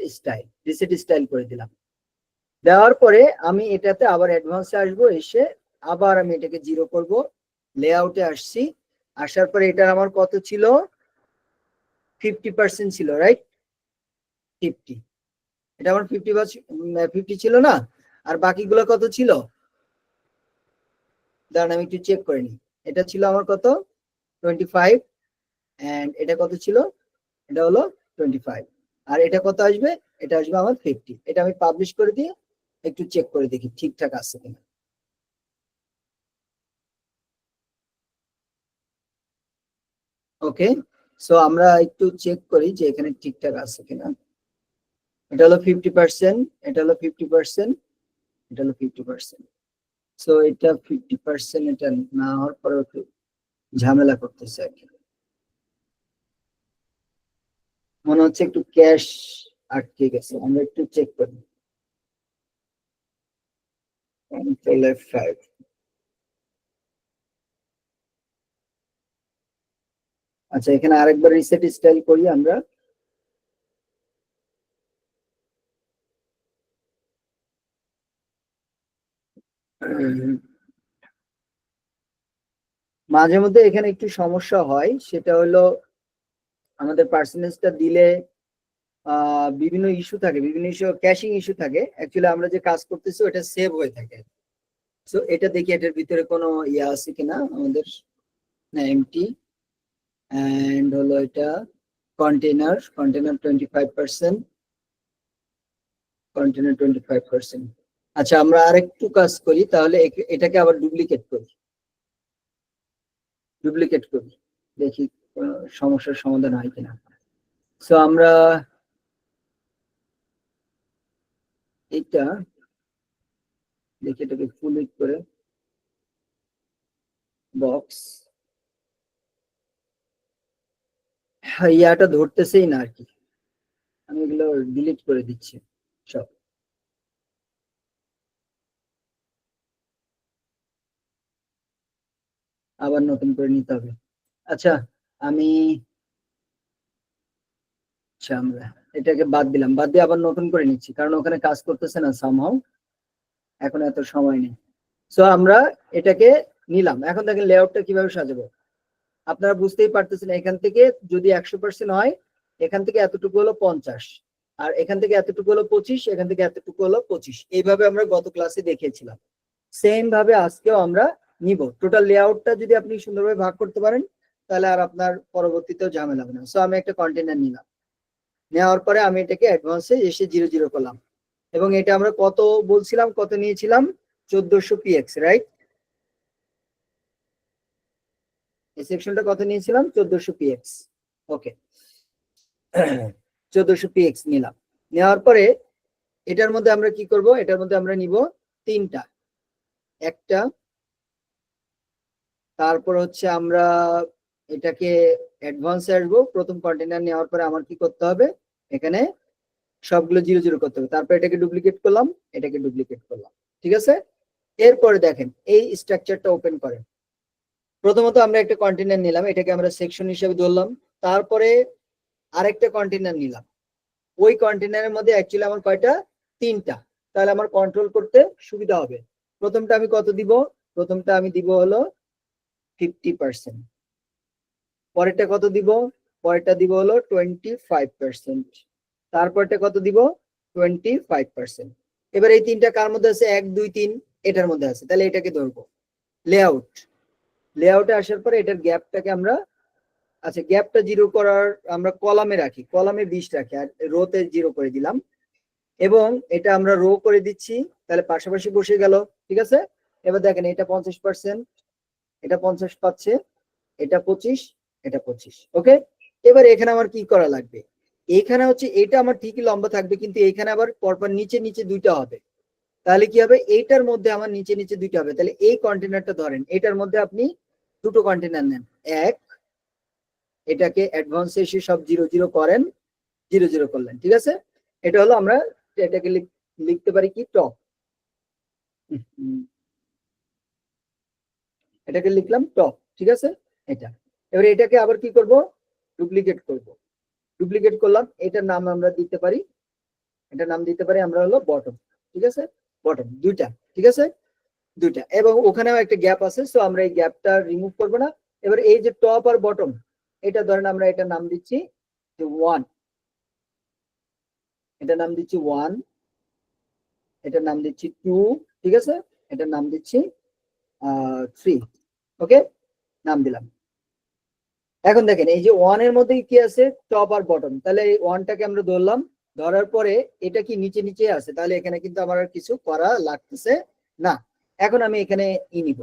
স্টাইল করে দিলাম। দেওয়ার পরে আমি এটাতে আবার অ্যাডভান্সে আসবো, এসে আবার আমি এটাকে 0 করব, লেআউটে আসছি, আসার পরে এটা আমার কত ছিল, 50% ছিল, রাইট, 50, এটা আমার 50 ছিল না, আর বাকিগুলো কত ছিল, দাঁড়ান আমি একটু চেক করে নিই। এটা ছিল আমার কত, 25, এন্ড এটা কত ছিল, এটা হলো 25, আর এটা কত আসবে, এটা আসবে আমার 50। এটা আমি পাবলিশ করে দিয়ে একটু চেক করে দেখি ঠিকঠাক আছে কিনা। ওকে, সো আমরা একটু চেক করি যে এখানে ঠিকঠাক আছে কিনা। এটা হলো 50%, এটা হলো 50%, এটা হলো 50%। সো এটা 50%, এটা না হওয়ার পরে একটু ঝামেলা করতেছে আর কি, মনে হচ্ছে একটু ক্যাশ আটকে গেছে। আমরা একটু চেক করি। Control F5। আচ্ছা, এখানে আরেকবার রিসেট স্টাইল করি আমরা। মাঝে মধ্যে এখানে একটু সমস্যা হয়, সেটা হলো আমাদের পার্সেন্টেজটা দিলে বিভিন্ন ইস্যু থাকে, বিভিন্ন ইস্যু, ক্যাশিং ইস্যু থাকে। অ্যাকচুয়ালি আমরা যে কাজ করতেছি ওটা সেভ হয়ে থাকে। সো এটা দেখি এটার ভিতরে কোনো ইয়ে আছে কিনা আমাদের। না, এমটি। এন্ড হলো এটা কন্টেনার 25%, কন্টেনার 25%। আচ্ছা, আমরা আরেকটু কাজ করি তাহলে, এটাকে আবার ডুপ্লিকেট করি, দেখি কোনো সমস্যার সমাধান হয় কিনা। সো আমরা এটা দেখি, এটাকে ফুল উইথ করে বক্স, ইয়াটা ধরতেছেই না আর কি। আমি এগুলো ডিলিট করে দিচ্ছি সব। আবার নতুন করে নিতে হবে। আচ্ছা, আমি আমরা এটাকে বাদ দিলাম, বাদ দিয়ে আবার নতুন করে নিচ্ছি, কারণ ওখানে কাজ করতেছে না সামহাউ, এখন এত সময় নেই। সো আমরা এটাকে নিলাম। এখন দেখেন লেআউটটা কিভাবে সাজাবো, আপনারা বুঝতেই পারতেছেন। এখান থেকে যদি 100% হয়, এখান থেকে এতটুকু হলো 50, আর এখান থেকে এতটুকু হলো 25, এখান থেকে এতটুকু হলো 25। এইভাবে আমরা গত ক্লাসে দেখিয়েছিলাম। সেম ভাবে আজকেও আমরা নিব। টোটাল লেআউটটা যদি আপনি সুন্দরভাবে ভাগ করতে পারেন, তাহলে আর আপনার পরবর্তীতেও ঝামেলা হবে না। সো আমি একটা কন্টেনার নিলাম, নেওয়ার পরে আমি এটাকে অ্যাডভান্সে এসে 00 করলাম, এবং এটা আমরা কত বলছিলাম, কত নিয়েছিলাম, 1400 px, রাইট? এই সেকশনটা কত নিয়েছিলাম, 1400 px। ওকে, 1400 px নিলাম। নেওয়ার পরে এটার মধ্যে আমরা কি করব, এটার মধ্যে আমরা নিব তিনটা, একটা, তারপর হচ্ছে আমরা এটাকে অ্যাডভান্সে আসবো। প্রথম কন্টেনার নেওয়ার পরে আমার কি করতে হবে, এখানে সবগুলো 00 করতে হবে। তারপর এটাকে ডুপ্লিকেট করলাম, এটাকে ডুপ্লিকেট করলাম, ঠিক আছে? এরপরে দেখেন এই স্ট্রাকচারটা ওপেন করেন। প্রথমত আমরা একটা কন্টেনার নিলাম, এটাকে আমরা সেকশন হিসেবে ধরলাম। তারপরে আরেকটা কন্টেনার নিলাম, ওই কন্টেনারের মধ্যে অ্যাকচুয়ালি আমার কয়টা, তিনটা, তাহলে আমার কন্ট্রোল করতে সুবিধা হবে। প্রথমটা আমি কত দিব, প্রথমটা আমি দিব হলো 50%। পরেরটা কত দিব, পরেরটা দিব হলো 25%। তারপরটা কত দিব, 25%। এবার এই তিনটা কার মধ্যে আছে, 1 2 3 এটার মধ্যে আছে, তাহলে এটাকে ধরবো। লেআউট, লেআউটে আসার পরে এটার গ্যাপটাকে আমরা, আচ্ছা গ্যাপটা 0 করার আমরা কলামে রাখি, কলামে 20 রাখি, আর রোতে 0 করে দিলাম, এবং এটা আমরা রো করে দিচ্ছি, তাহলে পাশাপাশি বসে গেল, ঠিক আছে? এবার দেখেন এটা 50%, এটা 50 পাচ্ছে, এটা 25, এটা 25। ওকে, এবার এখানে আমার কি করা লাগবে, এখানে হচ্ছে এটা আমার ঠিকই লম্বা থাকবে, কিন্তু এখানে আবার পরপর নিচে নিচে দুইটা হবে। তাহলে কি হবে, এইটার মধ্যে আমার নিচে নিচে দুইটা হবে। তাহলে এই কন্টেনারটা ধরেন, এটার মধ্যে আপনি দুটো কন্টেনার নেন, এক, এটাকে অ্যাডভান্সে এসে সব 00 করেন, 00 করলেন, ঠিক আছে? এটা হলো, আমরা এটাকে লিখতে পারি কি, টপ, এটাকে লিখলাম টপ, ঠিক আছে? এটা, এবার এটাকে আবার কি করব, ডুপ্লিকেট করব। ডুপ্লিকেট করলাম, এটার নাম আমরা দিতে পারি, এটার নাম দিতে পারি আমরা হলো বটম, ঠিক আছে? বটম, দুইটা, ঠিক আছে? দুইটা, এবং ওখানেও একটা গ্যাপ আছে, সো আমরা এই গ্যাপটা রিমুভ করব না। এবার এই যে টপ আর বটম, এটা ধরেন আমরা এটার নাম দিচ্ছি 1, এটার নাম দিচ্ছি 1, এটার নাম দিচ্ছি 2, ঠিক আছে? এটার নাম দিচ্ছি 3। ওকে, নাম দিলাম। এখন দেখেন এই যে 1 এর মধ্যে কি আছে, টপ আর বটম, তাহলে এই 1টাকে আমরা ধরলাম, ধরার পরে এটা কি নিচে নিচে আছে, তাহলে এখানে কিন্তু আমার আর কিছু করা লাগতেছে না। এখন আমি এখানে নিব,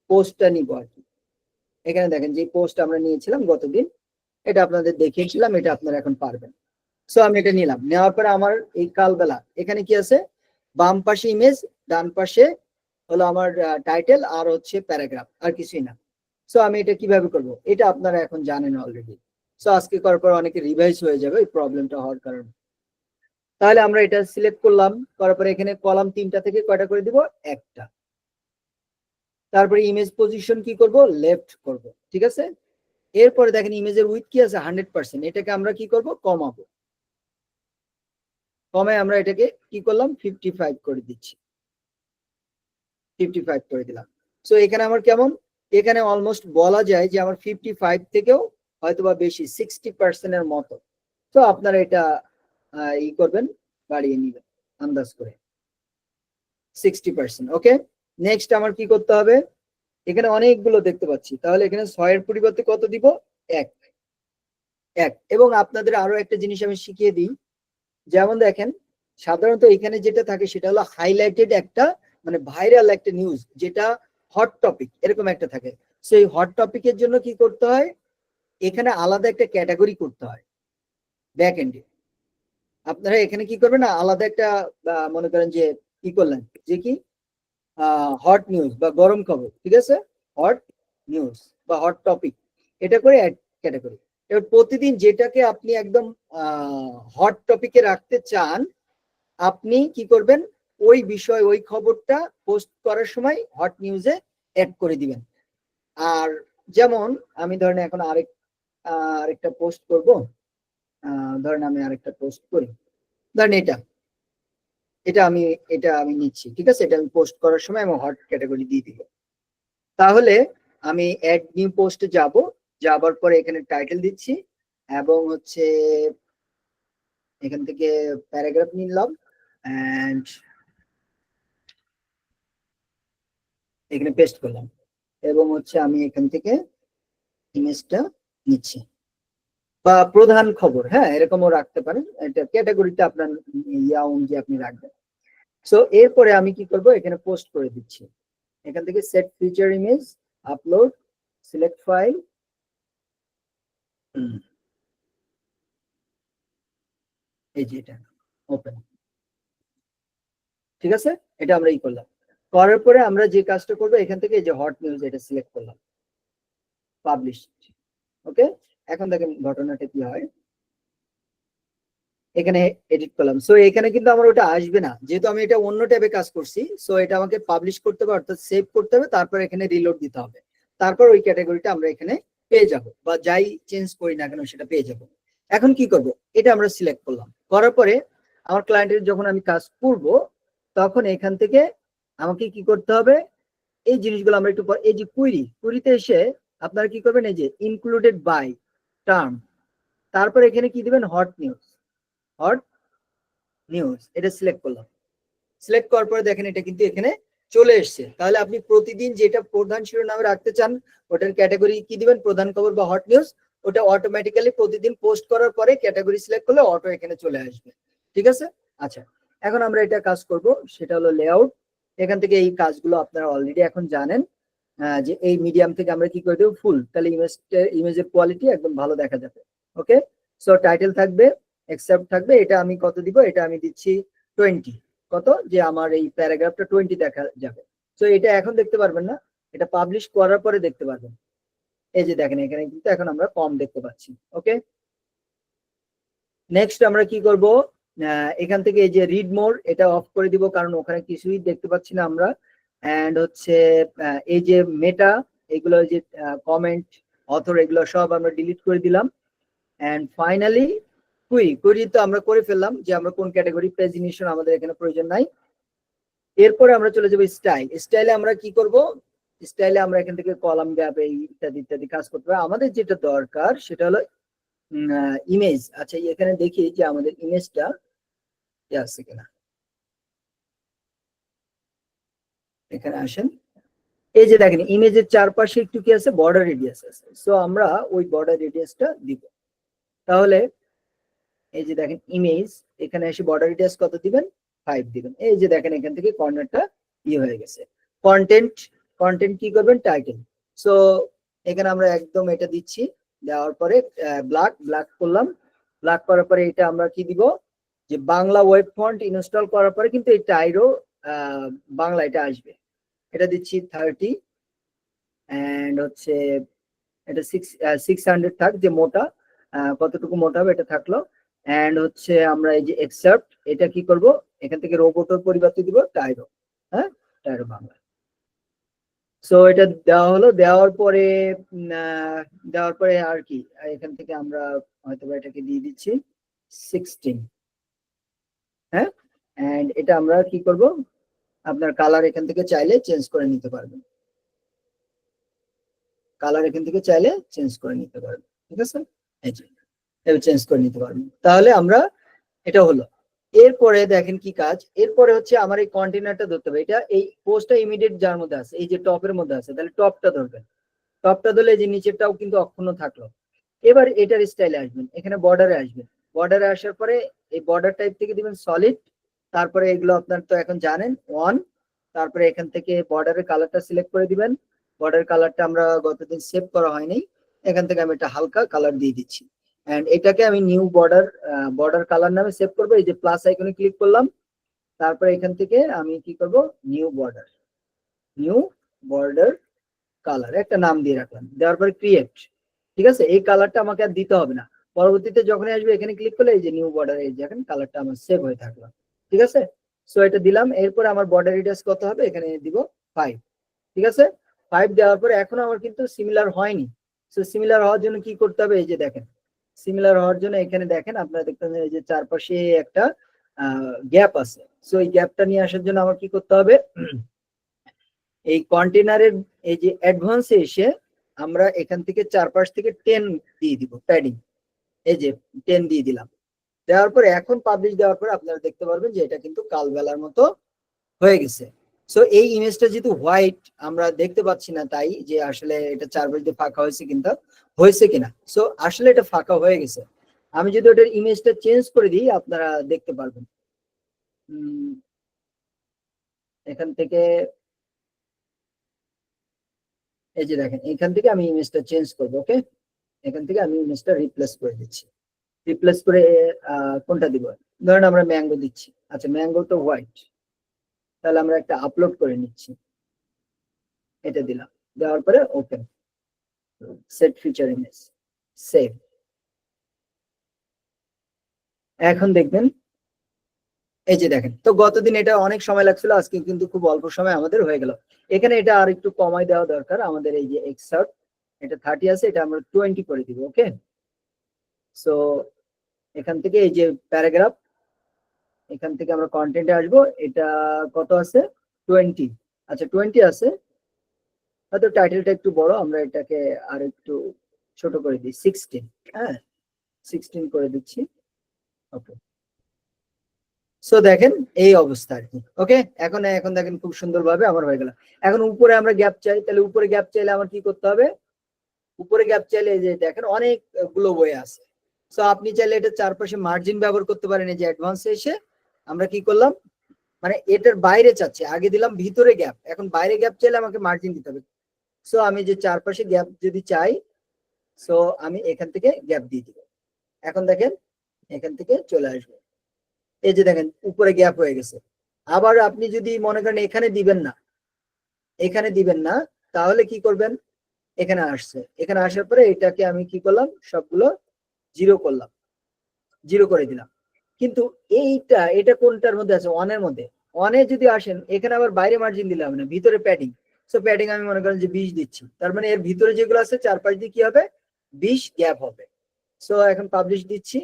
পোস্টটা নিব আর কি। এখানে দেখেন যে পোস্ট আমরা নিয়েছিলাম গতদিন, এটা আপনাদের দেখিয়েছিলাম, এটা আপনারা এখন পারবেন। সো আমি এটা নিলাম, নেওয়ার পরে আমার এই কালবেলা এখানে কি আছে, বাম পাশে ইমেজ, ডান পাশে হলো আমার টাইটেল, আর হচ্ছে প্যারাগ্রাফ, আর কিছুই না। সো আমি এটা কিভাবে করব, এটা আপনারা এখন জানেন অলরেডি। সো আজকে করার পর অনেকে রিভাইজ হয়ে যাবে এই প্রবলেমটা হওয়ার কারণে। তাহলে আমরা এটা সিলেক্ট করলাম, করার পরে এখানে কলাম 3টা থেকে কয়টা করে দিব, একটা। তারপরে ইমেজ পজিশন কি করব, লেফট করব, ঠিক আছে। এরপরে দেখেন ইমেজের উইথ কি আছে 100%, এটাকে আমরা কি করব, কমাবো। কমায় আমরা এটাকে কি করলাম, 55 করে দিচ্ছি, 55 করে দিলাম। সো এখানে আমার কেমন, এখানে অলমোস্ট বলা যায় যে আমার 55 থেকেও হয়তোবা বেশি, 60% এর মতো। তো আপনারা এটা ই করবেন, বাড়িয়ে নিবেন আন্দাজ করে 60%। ওকে, নেক্সট আমার কি করতে হবে, এখানে অনেকগুলো দেখতে পাচ্ছি, তাহলে এখানে 6 এর পরিবর্তে কত দিব, 1। এবং আপনাদের আরো একটা জিনিস আমি শিখিয়ে দিই, যেমন দেখেন সাধারণত এখানে যেটা থাকে সেটা হলো হাইলাইটেড একটা, মানে ভাইরাল একটা নিউজ, যেটা হট টপিক এরকম একটা থাকে। সেই হট টপিকের জন্য কি করতে হয়, এখানে আলাদা একটা ক্যাটাগরি করতে হয় ব্যাক এন্ডে। আপনারা এখানে কি করবেন না, আলাদা একটা মনে করেন যে কি করলেন, যে কি হট নিউজ বা গরম খবর, ঠিক আছে, হট নিউজ বা হট টপিক, এটা করে ক্যাটাগরি। এবার প্রতিদিন যেটাকে আপনি একদম হট টপিকে রাখতে চান, আপনি কি করবেন, ওই বিষয় ওই খবরটা পোস্ট করার সময় হট নিউজে অ্যাড করে দিবেন। আর যেমন আমি ধরেন এখন আরেকটা পোস্ট করব, ধরেন আমি আরেকটা পোস্ট করি, ধরেন এটা আমি নিচ্ছি, ঠিক আছে, এটা আমি পোস্ট করার সময় আমি হট ক্যাটাগরি দিয়ে দিব। তাহলে আমি অ্যাড নিউ পোস্টে যাবার পরে এখানে টাইটেল দিচ্ছি, এবং হচ্ছে এখান থেকে প্যারাগ্রাফ নিলাম, এন্ড এখানে পেস্ট করলাম, এবং হচ্ছে আমি এখান থেকে ইমেজটা নিচ্ছি, বা প্রধান খবর, হ্যাঁ এরকমও রাখতে পারেন, এটা ক্যাটাগরিতে আপনার ইয়া অনুযায়ী আপনি রাখবেন। সো এরপরে আমি কি করব, এখানে পোস্ট করে দিচ্ছি, এখান থেকে set feature image, upload, select file, এই যে এটা ওপেন, ঠিক আছে। এটা আমরা করলাম, করার পরে আমরা যে কাজটা করবো, এখান থেকে এই যে হট নিউজ এটা সিলেক্ট করলাম, পাবলিশ। ওকে, এখন দেখেন ঘটনাটা কি হয়, এখানে এডিট করলাম। সো এখানে কিন্তু আমার ওটা আসবে না, যেহেতু আমি এটা অন্য ট্যাবে কাজ করছি। সো এটা আমাকে পাবলিশ করতে হবে, অর্থাৎ সেভ করতে হবে, তারপর এখানে রিলোড দিতে হবে, তারপর ওই ক্যাটাগরিটা আমরা এখানে পেয়ে যাব, বা যাই চেঞ্জ করি না কেন সেটা পেয়ে যাব। এখন কি করব, এটা আমরা সিলেক্ট করলাম, করার পরে আমার ক্লায়েন্টের যখন আমি কাজ করব, তখন এখান থেকে আমাকে কি করতে হবে, এই জিনিসগুলো আমরা একটু এই যে কুইরিতে এসে আপনারা কি করবেন, এই যে ইনক্লুডেড বাই টার্ম, তারপর এখানে কি দিবেন, হট নিউজ, এটা সিলেক্ট করলাম। সিলেক্ট করার পরে দেখেন এটা কিন্তু এখানে চলে এসছে। তাহলে আপনি প্রতিদিন যেটা প্রধান শিরোনামে রাখতে চান, ওটার ক্যাটাগরি কি দিবেন, প্রধান খবর বা হট নিউজ, ওটা অটোমেটিক্যালি প্রতিদিন পোস্ট করার পরে ক্যাটাগরি সিলেক্ট করলে অটো এখানে চলে আসবে, ঠিক আছে। আচ্ছা, এখন আমরা এটা কাজ করব, সেটা হলো লেআউট। এখান থেকে এই কাজগুলো আপনারা অলরেডি এখন জানেন, যে এই মিডিয়াম থেকে আমরা কি করে দেবো, ফুল, তাহলে ইমেজের কোয়ালিটি একদম ভালো দেখা যাবে। ওকে, সো টাইটেল থাকবে, এক্সেপ্ট থাকবে, এটা আমি কত দিব, এটা আমি দিচ্ছি 20, কত, যে আমার এই প্যারাগ্রাফটা 20 দেখা যাবে। সো এটা এখন দেখতে পারবেন না, এটা পাবলিশ করার পরে দেখতে পারবেন। এই যে দেখেন এখানে কিন্তু এখন আমরা কম দেখতে পাচ্ছি। ওকে, নেক্সট আমরা কি করব, এখান থেকে এই যে রিড মোর, এটা অফ করে দিব, কারণ ওখানে কিছুই দেখতে পাচ্ছি না আমরা। এন্ড হচ্ছে এই যে মেটা, এগুলো যে কমেন্ট, অথর, এগুলো সব আমরা ডিলিট করে দিলাম। এন্ড ফাইনালি কুইরি তো আমরা করে ফেললাম, যে আমরা কোন ক্যাটাগরি, প্রেজেন্টেশন আমাদের এখানে প্রয়োজন নাই। এরপরে আমরা চলে যাবো স্টাইলে আমরা কি করব, স্টাইলে আমরা এখান থেকে কলাম গ্যাপ, এই ইত্যাদি ইত্যাদি কাজ করতে হবে। আমাদের যেটা দরকার সেটা হলো ইমেজ। আচ্ছা, এখানে দেখি যে আমাদের ইমেজটা আছে কিনা, এখানে আসেন, এই যে দেখেন ইমেজের চারপাশে একটু কি আছে, বর্ডার রেডিয়াস আছে। সো আমরা ওই বর্ডার রেডিয়াসটা দিব। তাহলে এই যে দেখেন ইমেজ, এখানে এসে বর্ডার রেডিয়াস কত দিবেন, 5 দিবেন। এই যে দেখেন এখান থেকে কর্নারটা হয়ে গেছে। কন্টেন্ট কি করবেন, টাইটেল। সো এখানে আমরা একদম এটা দিচ্ছি, দেওয়ার পরে ব্ল্যাক করলাম। ব্ল্যাক করার পরে এটা আমরা কি দিব, যে বাংলা ওয়েব ফন্ট ইনস্টল করার পরে কিন্তু এই টাইরো বাংলা এটা আসবে। এটা দিচ্ছি 30 এন্ড হচ্ছে এটা 600 থাক, যে মোটা কতটুকু মোটা হবে এটা থাকলো। এন্ড হচ্ছে আমরা এই যে এক্সেপ্ট, এটা কি করব, এখান থেকে রোবটের পরিবর্তে দিব টাইরো, হ্যাঁ টাইরো বাংলা। সো এটা দেওয়া হলো, দেওয়ার পরে আর কি এখান থেকে আমরা হয়তো এটাকে দিয়ে দিচ্ছি 16, হ্যাঁ। এন্ড এটা আমরা কি করব, আপনার কালার এখান থেকে চাইলে চেঞ্জ করে নিতে পারবেন, কালার এখান থেকে চাইলে চেঞ্জ করে নিতে পারবেন, ঠিক আছে, এই যে এটা চেঞ্জ করে নিতে পারবেন। তাহলে আমরা এটা হলো। এরপরে দেখেন কি কাজ, এরপরে হচ্ছে আমার এই কন্টেনারটা ধরতে হবে। এটা এই পোস্টটা ইমিডিয়েট যার মধ্যে আছে, এই যে টপের মধ্যে আছে, তাহলে টপটা ধরবেন। টপটা ধরলে যে নিচেরটাও কিন্তু অক্ষুণ্ণ থাকলো। এবার এটার স্টাইলে আসবেন, এখানে বর্ডারে আসবেন। বর্ডারে আসার পরে এই বর্ডার টাইপ থেকে দিবেন সলিড, তারপরে এগুলো আপনার তো এখন জানেন 1, তারপরে এখান থেকে বর্ডারের কালারটা সিলেক্ট করে দিবেন। বর্ডার কালারটা আমরা গতদিন সেভ করা হয়নি, এখান থেকে আমি একটা হালকা কালার দিয়ে দিচ্ছি। এন্ড এটাকে আমি নিউ বর্ডার কালার নামে সেভ করবো। এই যে প্লাস আইকনে ক্লিক করলাম, তারপরে এখান থেকে আমি কি করব, নিউ বর্ডার কালার একটা নাম দিয়ে রাখলাম, দেওয়ার পরে ক্রিয়েট। ঠিক আছে, এই কালারটা আমাকে আর দিতে হবে না, পরবর্তীতে যখনই আসবে এখানে ক্লিক করলে এই যে নিউ বর্ডার, এই যে এখন কালারটা আমার সেভ হয়ে থাকলো। ঠিক আছে, সো এটা দিলাম। এরপরে আমার বর্ডার রেডিয়াস কত হবে, এখানে দিব 5। ঠিক আছে, 5 দেওয়ার পরে এখন আমার কিন্তু সিমিলার হয়নি। সো সিমিলার হওয়ার জন্য কি করতে হবে, এই যে দেখেন সিমিলার হওয়ার জন্য এখানে দেখেন আপনারা দেখতে পাচ্ছেন এই যে চারপাশে একটা গ্যাপ আছে। সো এই গ্যাপটা নিয়ে আসার জন্য আমার কি করতে হবে, এই কন্টেনারের এই যে অ্যাডভান্সে এসে আমরা এখান থেকে চারপাশ থেকে 10 দিয়ে দিব প্যাডিং, এই যে 10 দিয়ে দিলাম। দেওয়ার পরে এখন পাবলিশ দেওয়ার পরে আপনারা দেখতে পারবেন যে এটা কিন্তু কালবেলার মতো হয়ে গেছে। সো এই ইমেজটা যেহেতু হোয়াইট আমরা দেখতে পাচ্ছি না, তাই যে আসলে এটা চারপাশ দিয়ে ফাঁকা হয়েছে কিন্তু হয়েছে কিনা। সো আসলে এটা ফাঁকা হয়ে গেছে। আমি যদি ওটার ইমেজটা চেঞ্জ করে দিই আপনারা দেখতে পারবেন। এখান থেকে এই যে দেখেন এখান থেকে আমি ইমেজটা চেঞ্জ করব। ওকে, এখান থেকে আমি ইমেজটা রিপ্লেস করে দিচ্ছি। রিপ্লেস করে কোনটা দিব, ধরেন আমরা ম্যাঙ্গো দিচ্ছি। আচ্ছা, ম্যাঙ্গো তো হোয়াইট, তাহলে আমরা একটা আপলোড করে নিচ্ছি, এটা দিলাম। দেওয়ার পরে open, set feature image, save. এখন দেখবেন এই যে দেখেন, তো গতদিন এটা অনেক সময় লাগছিল, আজকে কিন্তু খুব অল্প সময় আমাদের হয়ে গেল। এখানে এটা আর একটু কমাই দেওয়া দরকার আমাদের। এই যে এক্সার্ট, এটা 30 আছে, এটা আমরা 20 করে দিব। ওকে, সো এখান থেকে এই যে প্যারাগ্রাফ, এখান থেকে আমরা কন্টেন্টে আসবো। এটা কত আছে, 20। আচ্ছা 20 আছে, হয়তো টাইটেলটা একটু বড়, আমরা এটাকে আর একটু ছোট করে দিই, 16। হ্যাঁ 16 করে দিচ্ছি। ওকে, সো দেখেন এই অবস্থা আর কি। ওকে, এখন দেখেন খুব সুন্দরভাবে আমার হয়ে গেল। এখন উপরে আমরা গ্যাপ চাই, তাহলে উপরে গ্যাপ চাইলে আমার কি করতে হবে, উপরে গ্যাপ চাইলে এই যে দেখেন অনেকগুলো বই আছে। সো আপনি চাইলে এটা চারপাশে মার্জিন ব্যবহার করতে পারেন। এই যে অ্যাডভান্সে এসে আমরা কি করলাম, মানে এটার বাইরে চাচ্ছি, আগে দিলাম ভিতরে গ্যাপ, এখন বাইরে গ্যাপ চাইলে আমাকে মার্জিন দিতে হবে। সো আমি যে চারপাশে গ্যাপ যদি চাই, সো আমি এখান থেকে গ্যাপ দিয়ে দিব। এখন দেখেন এখান থেকে চলে আসবে, এই যে দেখেন উপরে গ্যাপ হয়ে গেছে। আবার আপনি যদি মনে করেন এখানে দিবেন না, তাহলে কি করবেন, এখানে আসছে, এখানে আসার পরে এটাকে আমি কি করলাম, সবগুলো 0 করলাম, 0 করে দিলাম। কিন্তু এটা কোনটার মধ্যে আছে, 1 এর মধ্যে। 1 এ যদি আসেন, এখানে আবার বাইরে মার্জিন দিলাম না, ভিতরে প্যাডিং। সো প্যাডিং আমি মনে করেন যে 20 দিচ্ছি, তার মানে এর ভিতরে যেগুলো আছে চারপাশ দিয়ে কি হবে, 20 গ্যাপ হবে। সো এখন পাবলিশ দিচ্ছি,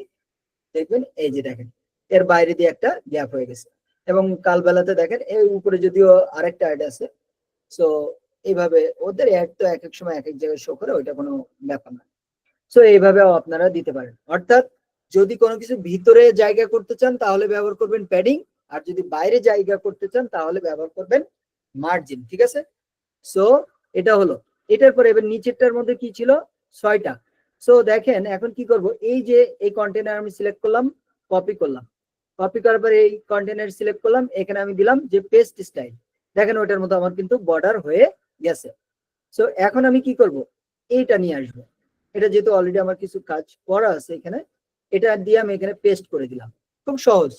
দেখবেন এই যে দেখেন এর বাইরে দিয়ে একটা গ্যাপ হয়ে গেছে। এবং কালবেলাতে দেখেন এই উপরে যদিও আরেকটা অ্যাড আছে। সো এইভাবে ওদের অ্যাড তো এক এক সময় এক এক জায়গায় শো করে, ওইটা কোনো ব্যাপার না। সো এইভাবেও আপনারা দিতে পারেন। অর্থাৎ যদি কোনো কিছু ভিতরে জায়গা করতে চান তাহলে ব্যবহার করবেন প্যাডিং, আর যদি বাইরে জায়গা করতে চান তাহলে ব্যবহার করবেন মার্জিন। ঠিক আছে, সো এটা হলো। এটার পরে এবার নিচেরটার মধ্যে কি ছিল, 6টা। সো দেখেন এখন কি করব, এই যে এই কন্টেনার আমি সিলেক্ট করলাম, কপি করলাম, কপি করার পরে এই কন্টেনার সিলেক্ট করলাম, এখানে আমি দিলাম যে পেস্ট স্টাইল, দেখেন ওটার মতো আমার কিন্তু বর্ডার হয়ে গেছে। সো এখন আমি কি করব, এইটা নিয়ে আসবো, এটা যেহেতু অলরেডি আমার কিছু কাজ করা আছে এখানে, এটা দিয়ে আমি এখানে পেস্ট করে দিলাম, খুব সহজ।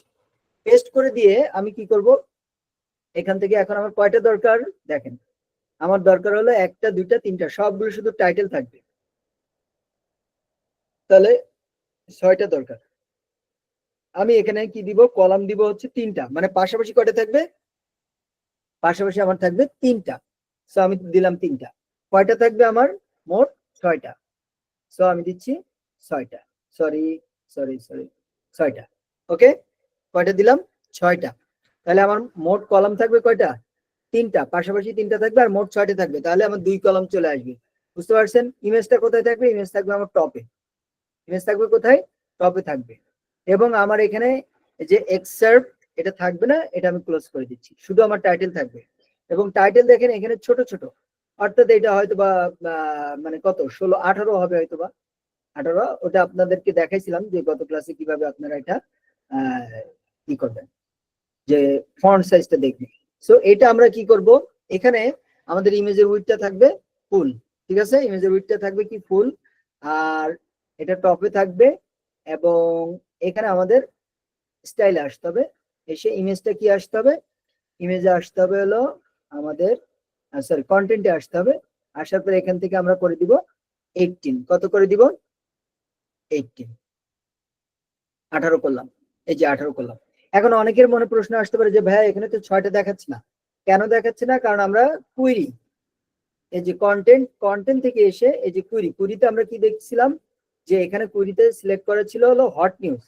পেস্ট করে দিয়ে আমি কি করব, এখান থেকে এখন আমার কয়টা দরকার দেখেন, আমার দরকার হলো 1টা 2টা 3টা, সবগুলো শুধু টাইটেল থাকবে, তাহলে 6টা দরকার। আমি এখানে কি দিব, কলাম দিব হচ্ছে 3টা, মানে পাশাপাশি কয়টা থাকবে, পাশাপাশি আমার থাকবে 3টা। সো আমি দিলাম 3টা। কয়টা থাকবে আমার, মোট 6টা। সো আমি দিচ্ছি 6টা, সরি সরি সরি 6টা। ওকে, কয়টা দিলাম, 6টা। তাহলে আমার মোট কলাম থাকবে কয়টা, 3টা, পাশাপাশি 3টা থাকবে, আর মোট 6টা থাকবে, তাহলে আমার 2 কলাম চলে আসবে। বুঝতে পারছেন? ইমেজটা কোথায় থাকবে, ইমেজ থাকবে আমার টপে, ইমেজ থাকবে কোথায়, টপে থাকবে। এবং আমার এখানে যে এক্সার্প এটা থাকবে না, এটা আমি ক্লোজ করে দিচ্ছি, শুধু আমার টাইটেল থাকবে। এবং টাইটেল দেখেন এখানে ছোট ছোট, অর্থাৎ এটা হয়তো বা মানে কত 16 18 হবে হয়তো বা 18, ওটা আপনাদেরকে দেখাইছিলাম যে গত ক্লাসে কিভাবে আপনারা এটা কি করবেন, যে ফন্ট সাইজটা দেখবেন। সো এটা আমরা কি করব, এখানে আমাদের ইমেজের উইডথটা থাকবে ফুল, ঠিক আছে, ইমেজের উইডথটা থাকবে কি ফুল, আর এটা টপে থাকবে। এবং এখানে আমাদের স্টাইলে আসতে হবে, এসে ইমেজটা কি আসতে হবে, ইমেজে আসতে হবে হলো আমাদের সরি কন্টেন্টে আসতে হবে। আসার পরে এখান থেকে আমরা করে দিব 18, কত করে দিব, 18, 18 করলাম, এই যে 18 করলাম। এখন অনেকের মনে প্রশ্ন আসতে পারে যে ভাইয়া এখানে তো 6টা দেখাচ্ছে না, কেন দেখাচ্ছে না, কারণ আমরা কুইরি, এই যে কন্টেন্ট থেকে এসে এই যে কুইরিতে আমরা কি দেখছিলাম, যে এখানে কুইরিতে সিলেক্ট করা ছিল হলো হট নিউজ।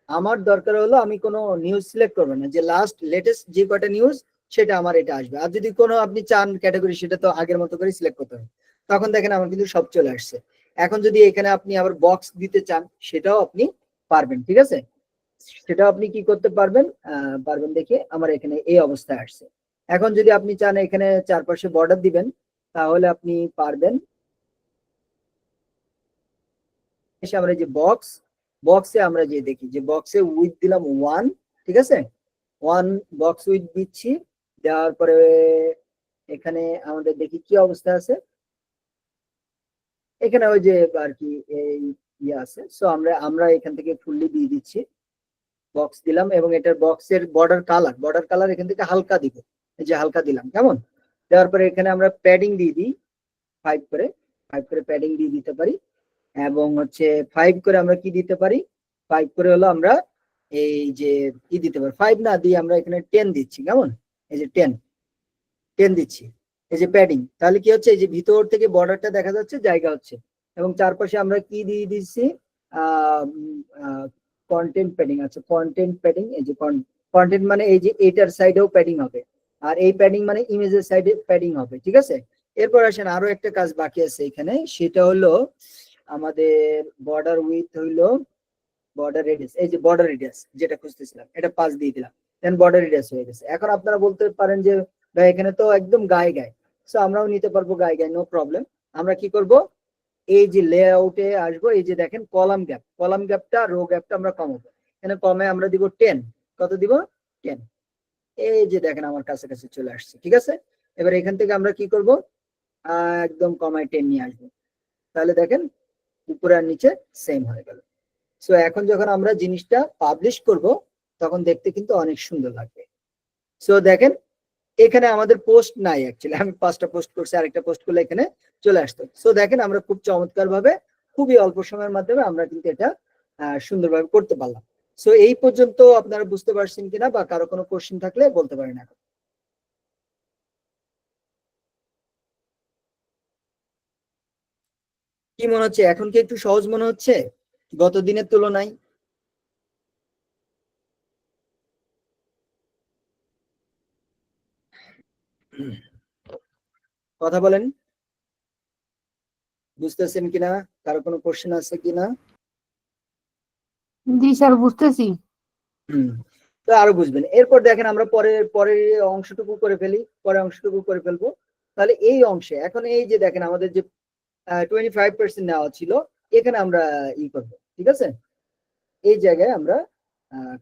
আমার দরকার হলো আমি কোনো নিউজ সিলেক্ট করবো না, যে লাস্ট লেটেস্ট যে কটা নিউজ সেটা আমার এটা আসবে। আর যদি কোনো আপনি চান ক্যাটাগরি, সেটা তো আগের মতো করে সিলেক্ট করতে হবে, তখন দেখেন আমার কিন্তু সব চলে আসছে। এখন যদি এখানে আপনি আবার বক্স দিতে চান, সেটাও আপনি পারবেন, ঠিক আছে, সেটাও আপনি কি করতে পারবেন, পারবেন দেখে আমার এখানে এই অবস্থায় আসছে। এখন যদি আপনি চান এখানে চারপাশে বর্ডার দিবেন, তাহলে আপনি পারবেন। এসে আমরা যে বক্সে আমরা যে দেখি, যে বক্সে উইথ দিলাম 1, ঠিক আছে, 1 বক্স উইথ দিচ্ছি, দেওয়ার পরে এখানে আমাদের দেখি কি অবস্থা আছে, এখানে ওই যে আর কি এই ইয়ে আছে। সো আমরা এখান থেকে ফুললি দিয়ে দিচ্ছি, বক্স দিলাম, এবং এটার বক্সের বর্ডার কালার এখান থেকে হালকা দিব, এই যে হালকা দিলাম, কেমন, দেওয়ার পরে এখানে আমরা প্যাডিং দিয়ে দিই 5 করে, 5 করে প্যাডিং দিয়ে দিতে পারি। এবং হচ্ছে 5 করে আমরা কি দিতে পারি, 5 করে হলো আমরা এই যে কি দিতে পারি, 5 না দিয়ে আমরা এখানে 10 দিচ্ছি, কেমন, এই যে 10 দিচ্ছি, এই যে প্যাডিং। তাহলে কি হচ্ছে, এই যে ভিতর থেকে বর্ডারটা দেখা যাচ্ছে, জায়গা হচ্ছে। এবং চারপাশে আমরা কি দিয়ে দিচ্ছি, কন্টেন্ট প্যাডিং, আচ্ছা কন্টেন্ট প্যাডিং, এই যে কন্টেন্ট মানে এই যে এটার সাইডেও প্যাডিং হবে, আর এই প্যাডিং মানে ইমেজের সাইডে প্যাডিং হবে, ঠিক আছে। এরপর আসেন আরো একটা কাজ বাকি আছে এখানে, সেটা হলো আমাদের বর্ডার উইথ হইলো বর্ডার রেডিয়াস, এই যে বর্ডার রেডিয়াস যেটা খুঁজতেছিলাম, এটা 5 দিয়ে দিলাম, দেন বর্ডার রেডিয়াস হয়ে গেছে। এখন আপনারা বলতে পারেন যে ভাই এখানে তো একদম গায়ে, সো আমরাও নিতে পারবো গায়ে, নো প্রবলেম। আমরা কি করব, এই যে লেআউটে আসবো, এই যে দেখেন কলাম গ্যাপটা, রো গ্যাপটা আমরা কমাবো, এখানে কমে আমরা দিব 10, কত দিব, 10, এই যে দেখেন আমার কাছাকাছি চলে আসছে, ঠিক আছে। এবার এখান থেকে আমরা কি করব, একদম কমায় 10 নিয়ে আসবো, তাহলে দেখেন উপরে আর নিচে সেম হয়ে গেল। সো এখন যখন আমরা জিনিসটা পাবলিশ করব, তখন দেখতে কিন্তু অনেক সুন্দর লাগবে। সো দেখেন এখানে আমাদের পোস্ট নাই, অ্যাকচুয়ালি আমি 5টা পোস্ট করছি, আরেকটা পোস্ট করলে এখানে চলে আসতো। সো দেখেন আমরা খুব চমৎকার ভাবে, খুবই অল্প সময়ের মাধ্যমে আমরা কিন্তু এটা সুন্দরভাবে করতে পারলাম। সো এই পর্যন্ত আপনারা বুঝতে পারছেন কিনা, বা কারো কোনো কোশ্চেন থাকলে বলতে পারেন এখন। কি মনে হচ্ছে, এখন কি একটু সহজ মনে হচ্ছে গত দিনের তুলনায়? কথা বলেন, বুঝতেছেন কিনা, কারো কোনো কোশ্চেন আছে কিনা? জি স্যার, বুঝতেছি। হম, তো আরো বুঝবেন। এরপর দেখেন আমরা পরের অংশটুকু করে ফেলবো। তাহলে এই অংশে এখন এই যে দেখেন আমাদের যে 25% নেওয়া ছিল, এখানে আমরা ই করবো, ঠিক আছে, এই জায়গায় আমরা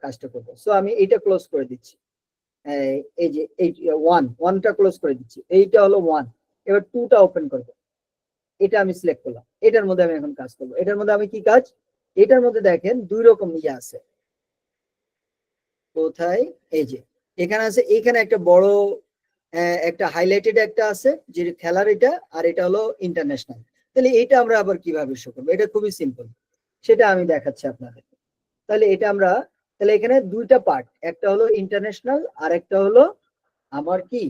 কাজটা করবো। সো আমি এইটা ক্লোজ করে দিচ্ছি, এই যে এই ওয়ানটা ক্লোজ করে দিচ্ছি, এইটা হলো 1। এবার 2টা ওপেন করবো, এটা আমি সিলেক্ট করলাম, এটার মধ্যে আমি এখন কাজ করবো। এটার মধ্যে আমি কি কাজ, এটার মধ্যে দেখেন 2 রকম ইয়ে আছে, কোথায়, এই যে এখানে আছে, এখানে একটা বড় একটা হাইলাইটেড একটা আছে যে খেলার এটা, আর এটা হলো ইন্টারন্যাশনাল। তাহলে এটা আমরা আবার কিভাবে শো করবো, এটা খুবই সিম্পল, সেটা আমি দেখাচ্ছি আপনাদের। তাহলে এটা আমরা, তাহলে এখানে 2টা পার্ট, একটা হলো ইন্টারন্যাশনাল আর একটা হলো আমার কি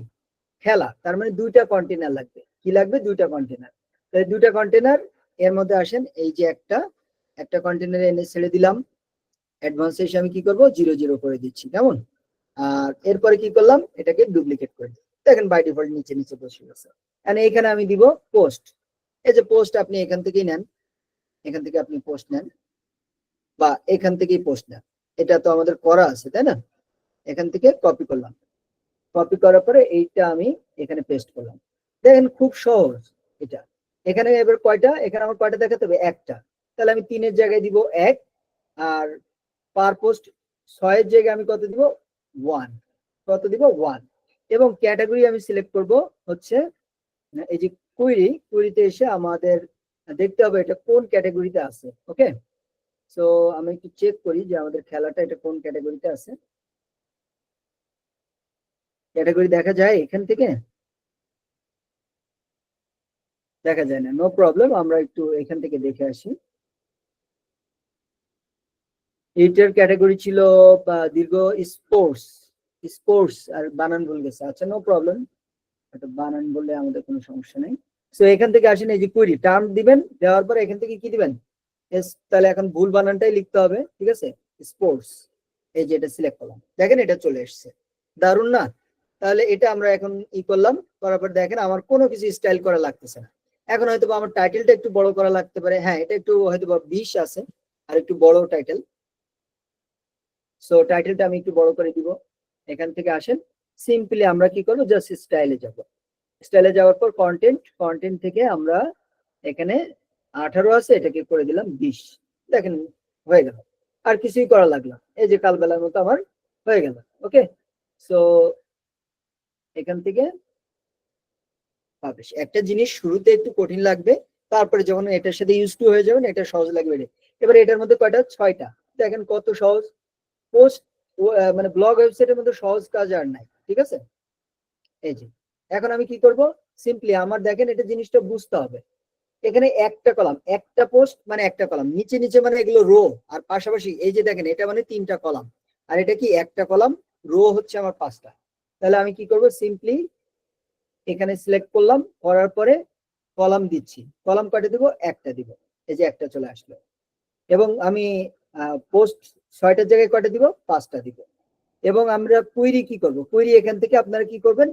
খেলা, তার মানে 2টা কন্টেনার লাগবে। কি লাগবে, 2টা কন্টেনার। তাহলে 2টা কন্টেনার, এর মধ্যে আসেন, এই যে একটা কন্টেনারে এনে ছেড়ে দিলাম, অ্যাডভান্স এসে আমি কি করব, 0 0 করে দিচ্ছি, কেমন। আর এরপরে কি করলাম, এটাকে ডুপ্লিকেট করে দিই, দেখেন বাই ডিফল্ট নিচে নিচে বসে গেছে। এন্ড এখানে আমি দিব পোস্ট, এই যে পোস্ট আপনি এখান থেকেই নেন, এখান থেকে আপনি পোস্ট নেন, বা এখান থেকেই পোস্ট নেন, এটা তো আমাদের করা আছে তাই না। এখান থেকে কপি করলাম, কপি করার পরে এইটা আমি এখানে পেস্ট করলাম, দেখেন খুব সহজ এটা। এখানে এবার কয়টা, এখানে আমার কয়টা দেখাতে হবে, একটা। তাহলে আমি 3-এর জায়গায় দিব 1, আর পার পোস্ট 6-এর জায়গায় আমি কত দিব, 1, কত দিব, 1। এবং ক্যাটাগরি আমি সিলেক্ট করব হচ্ছে এই যে কুইরিতে এসে আমাদের দেখতে হবে এটা কোন ক্যাটাগরিতে আছে। ওকে, সো আমি একটু চেক করি যে আমাদের খেলাটা এটা কোন ক্যাটাগরিতে আছে। ক্যাটাগরি দেখা যায় এখান থেকে, দেখা যায় না, নো প্রবলেম, আমরা একটু এখান থেকে দেখে আসি। এইটার ক্যাটাগরি ছিল দীর্ঘ স্পোর্টস, স্পোর্টস আর বানান ভুল গেছে, আচ্ছা নো প্রবলেম, এটা বানান বললে আমাদের কোনো সমস্যা নেই। সো এখান থেকে আসেন, এই যে কুইরি টার্ম দিবেন, দেওয়ার পরে এখান থেকে কি দিবেন, তাহলে এখন ভুল বানানটাই লিখতে হবে, ঠিক আছে, স্পোর্টস, এই যে এটা সিলেক্ট করলাম, দেখেন এটা চলে এসছে, দারুন না। তাহলে এটা আমরা এখন করলাম, করার পর দেখেন আমার কোনো কিছু স্টাইল করা লাগতেছে না। এখন হয়তো আমার টাইটেলটা একটু বড় করা লাগতে পারে, হ্যাঁ এটা একটু হয়তো 20 আছে, আর একটু বড় টাইটেল। সো টাইটেলটা আমি একটু বড় করে দিব। এখান থেকে আসেন, সিম্পলি আমরা কি করবো, জাস্ট স্টাইলে যাব, স্টাইলে যাওয়ার পর কন্টেন্ট থেকে আমরা এখানে 18 আছে, এটাকে করে দিলাম 20, দেখেন হয়ে গেল, আর কিছুই করা লাগলো, এই যে কালবেলার মতো আমার হয়ে গেল। ওকে, সো এখান থেকে পাবলিশ। একটা জিনিস শুরুতে একটু কঠিন লাগবে, তারপরে যখন এটার সাথে ইউজ টু হয়ে যাবেন এটা সহজ লাগবে। এবার এটার মধ্যে কয়টা, 6টা, দেখেন কত সহজ। পোস্ট মানে ব্লগ ওয়েবসাইটের মধ্যে সহজ কাজ আর নাই, ঠিক আছে। এই যে এখন আমি কি করব, সিম্পলি আমার দেখেন এটা জিনিসটা বুঝতে হবে, এখানে একটা কলাম, একটা পোস্ট মানে একটা কলাম, নিচে নিচে মানে এগুলো রো, আর পাশাপাশি এই যে দেখেন এটা মানে 3টা কলাম, আর এটা কি একটা কলাম, রো হচ্ছে আমার 5টা। তাহলে আমি কি করব, সিম্পলি এখানে সিলেক্ট করলাম, করার পরে কলাম দিচ্ছি, কলাম কয়টা দিব, একটা দিব, এই যে একটা চলে আসলো। এবং আমি পোস্ট 6টার জায়গায় কয়টা দিব, 5টা দিব। এবং আমরা কুইরি কি করব, কুইরি এখান থেকে আপনারা কি করবেন,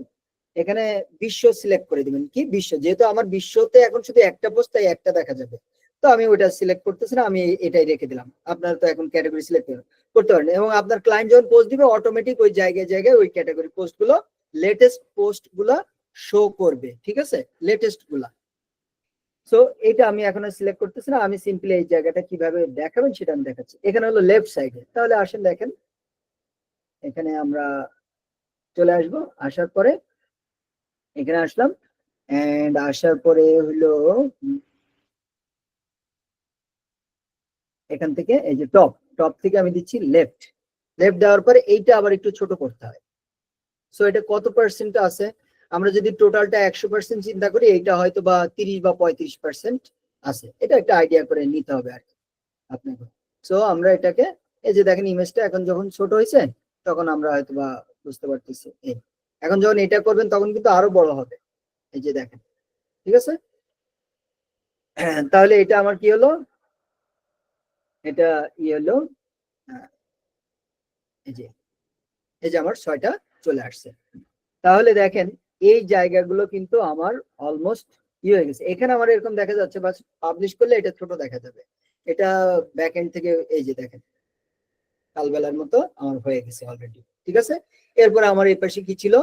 এখানে বিশ্ব সিলেক্ট করে দিবেন, কি বিশ্ব, যেহেতু আমার বিশ্বতে এখন শুধু একটা পোস্ট, তাই একটা দেখা যাবে, তো আমি ওইটা সিলেক্ট করতেছি না, আমি এটাই রেখে দিলাম। আপনারা তো এখন ক্যাটাগরি সিলেক্ট করতে পারেন, এবং আপনার ক্লায়েন্ট যখন পোস্ট দিবে অটোমেটিক ওই জায়গায় জায়গায় ওই ক্যাটাগরি পোস্ট গুলো, লেটেস্ট পোস্ট গুলা শো করবে, ঠিক আছে, লেটেস্ট গুলা। সো এটা আমি এখন সিলেক্ট করতেছি না, আমি সিম্পলি এই জায়গাটা কিভাবে দেখাবেন সেটা আমি দেখাচ্ছি। এখানে হলো লেফট সাইডে, তাহলে আসেন দেখেন এখানে আমরা চলে আসবো, আসার পরে এখানে আসলাম, এন্ড আসার পরে হলো এখান থেকে এই যে টপ থেকে আমি দিচ্ছি লেফট দেওয়ার পরে এইটা আবার একটু ছোট করতে হয়। সো এটা কত পার্সেন্ট আছে, আমরা যদি টোটালটা 100% চিন্তা করি, এইটা হয়তো বা 30 বা 35% আছে, এটা একটা আইডিয়া করে নিতে হবে আর কি আপনাকে। সো আমরা এটাকে, এই যে দেখেন ইমেজটা এখন যখন ছোট হয়েছে, তখন আমরা হয়তো বা বুঝতে পারতেছি, এখন যখন এটা করবেন তখন কিন্তু আরো বড় হবে, এই যে দেখেন, ঠিক আছে। তাহলে এটা আমার কি হলো, এটা হলো, এই যে আমার 6টা চলে আসছে। তাহলে দেখেন এই জায়গাগুলো কিন্তু আমার অলমোস্ট হয়ে গেছে। এখানে আমার এরকম দেখা যাচ্ছে, বাস পাবলিশ করলে এটা ছোট দেখা যাবে, এটা ব্যাক এন্ড থেকে এই যে দেখেন কালবেলার মতো আমার হয়ে গেছে অলরেডি, ঠিক আছে। এরপর আমার এই পাশে কি ছিল,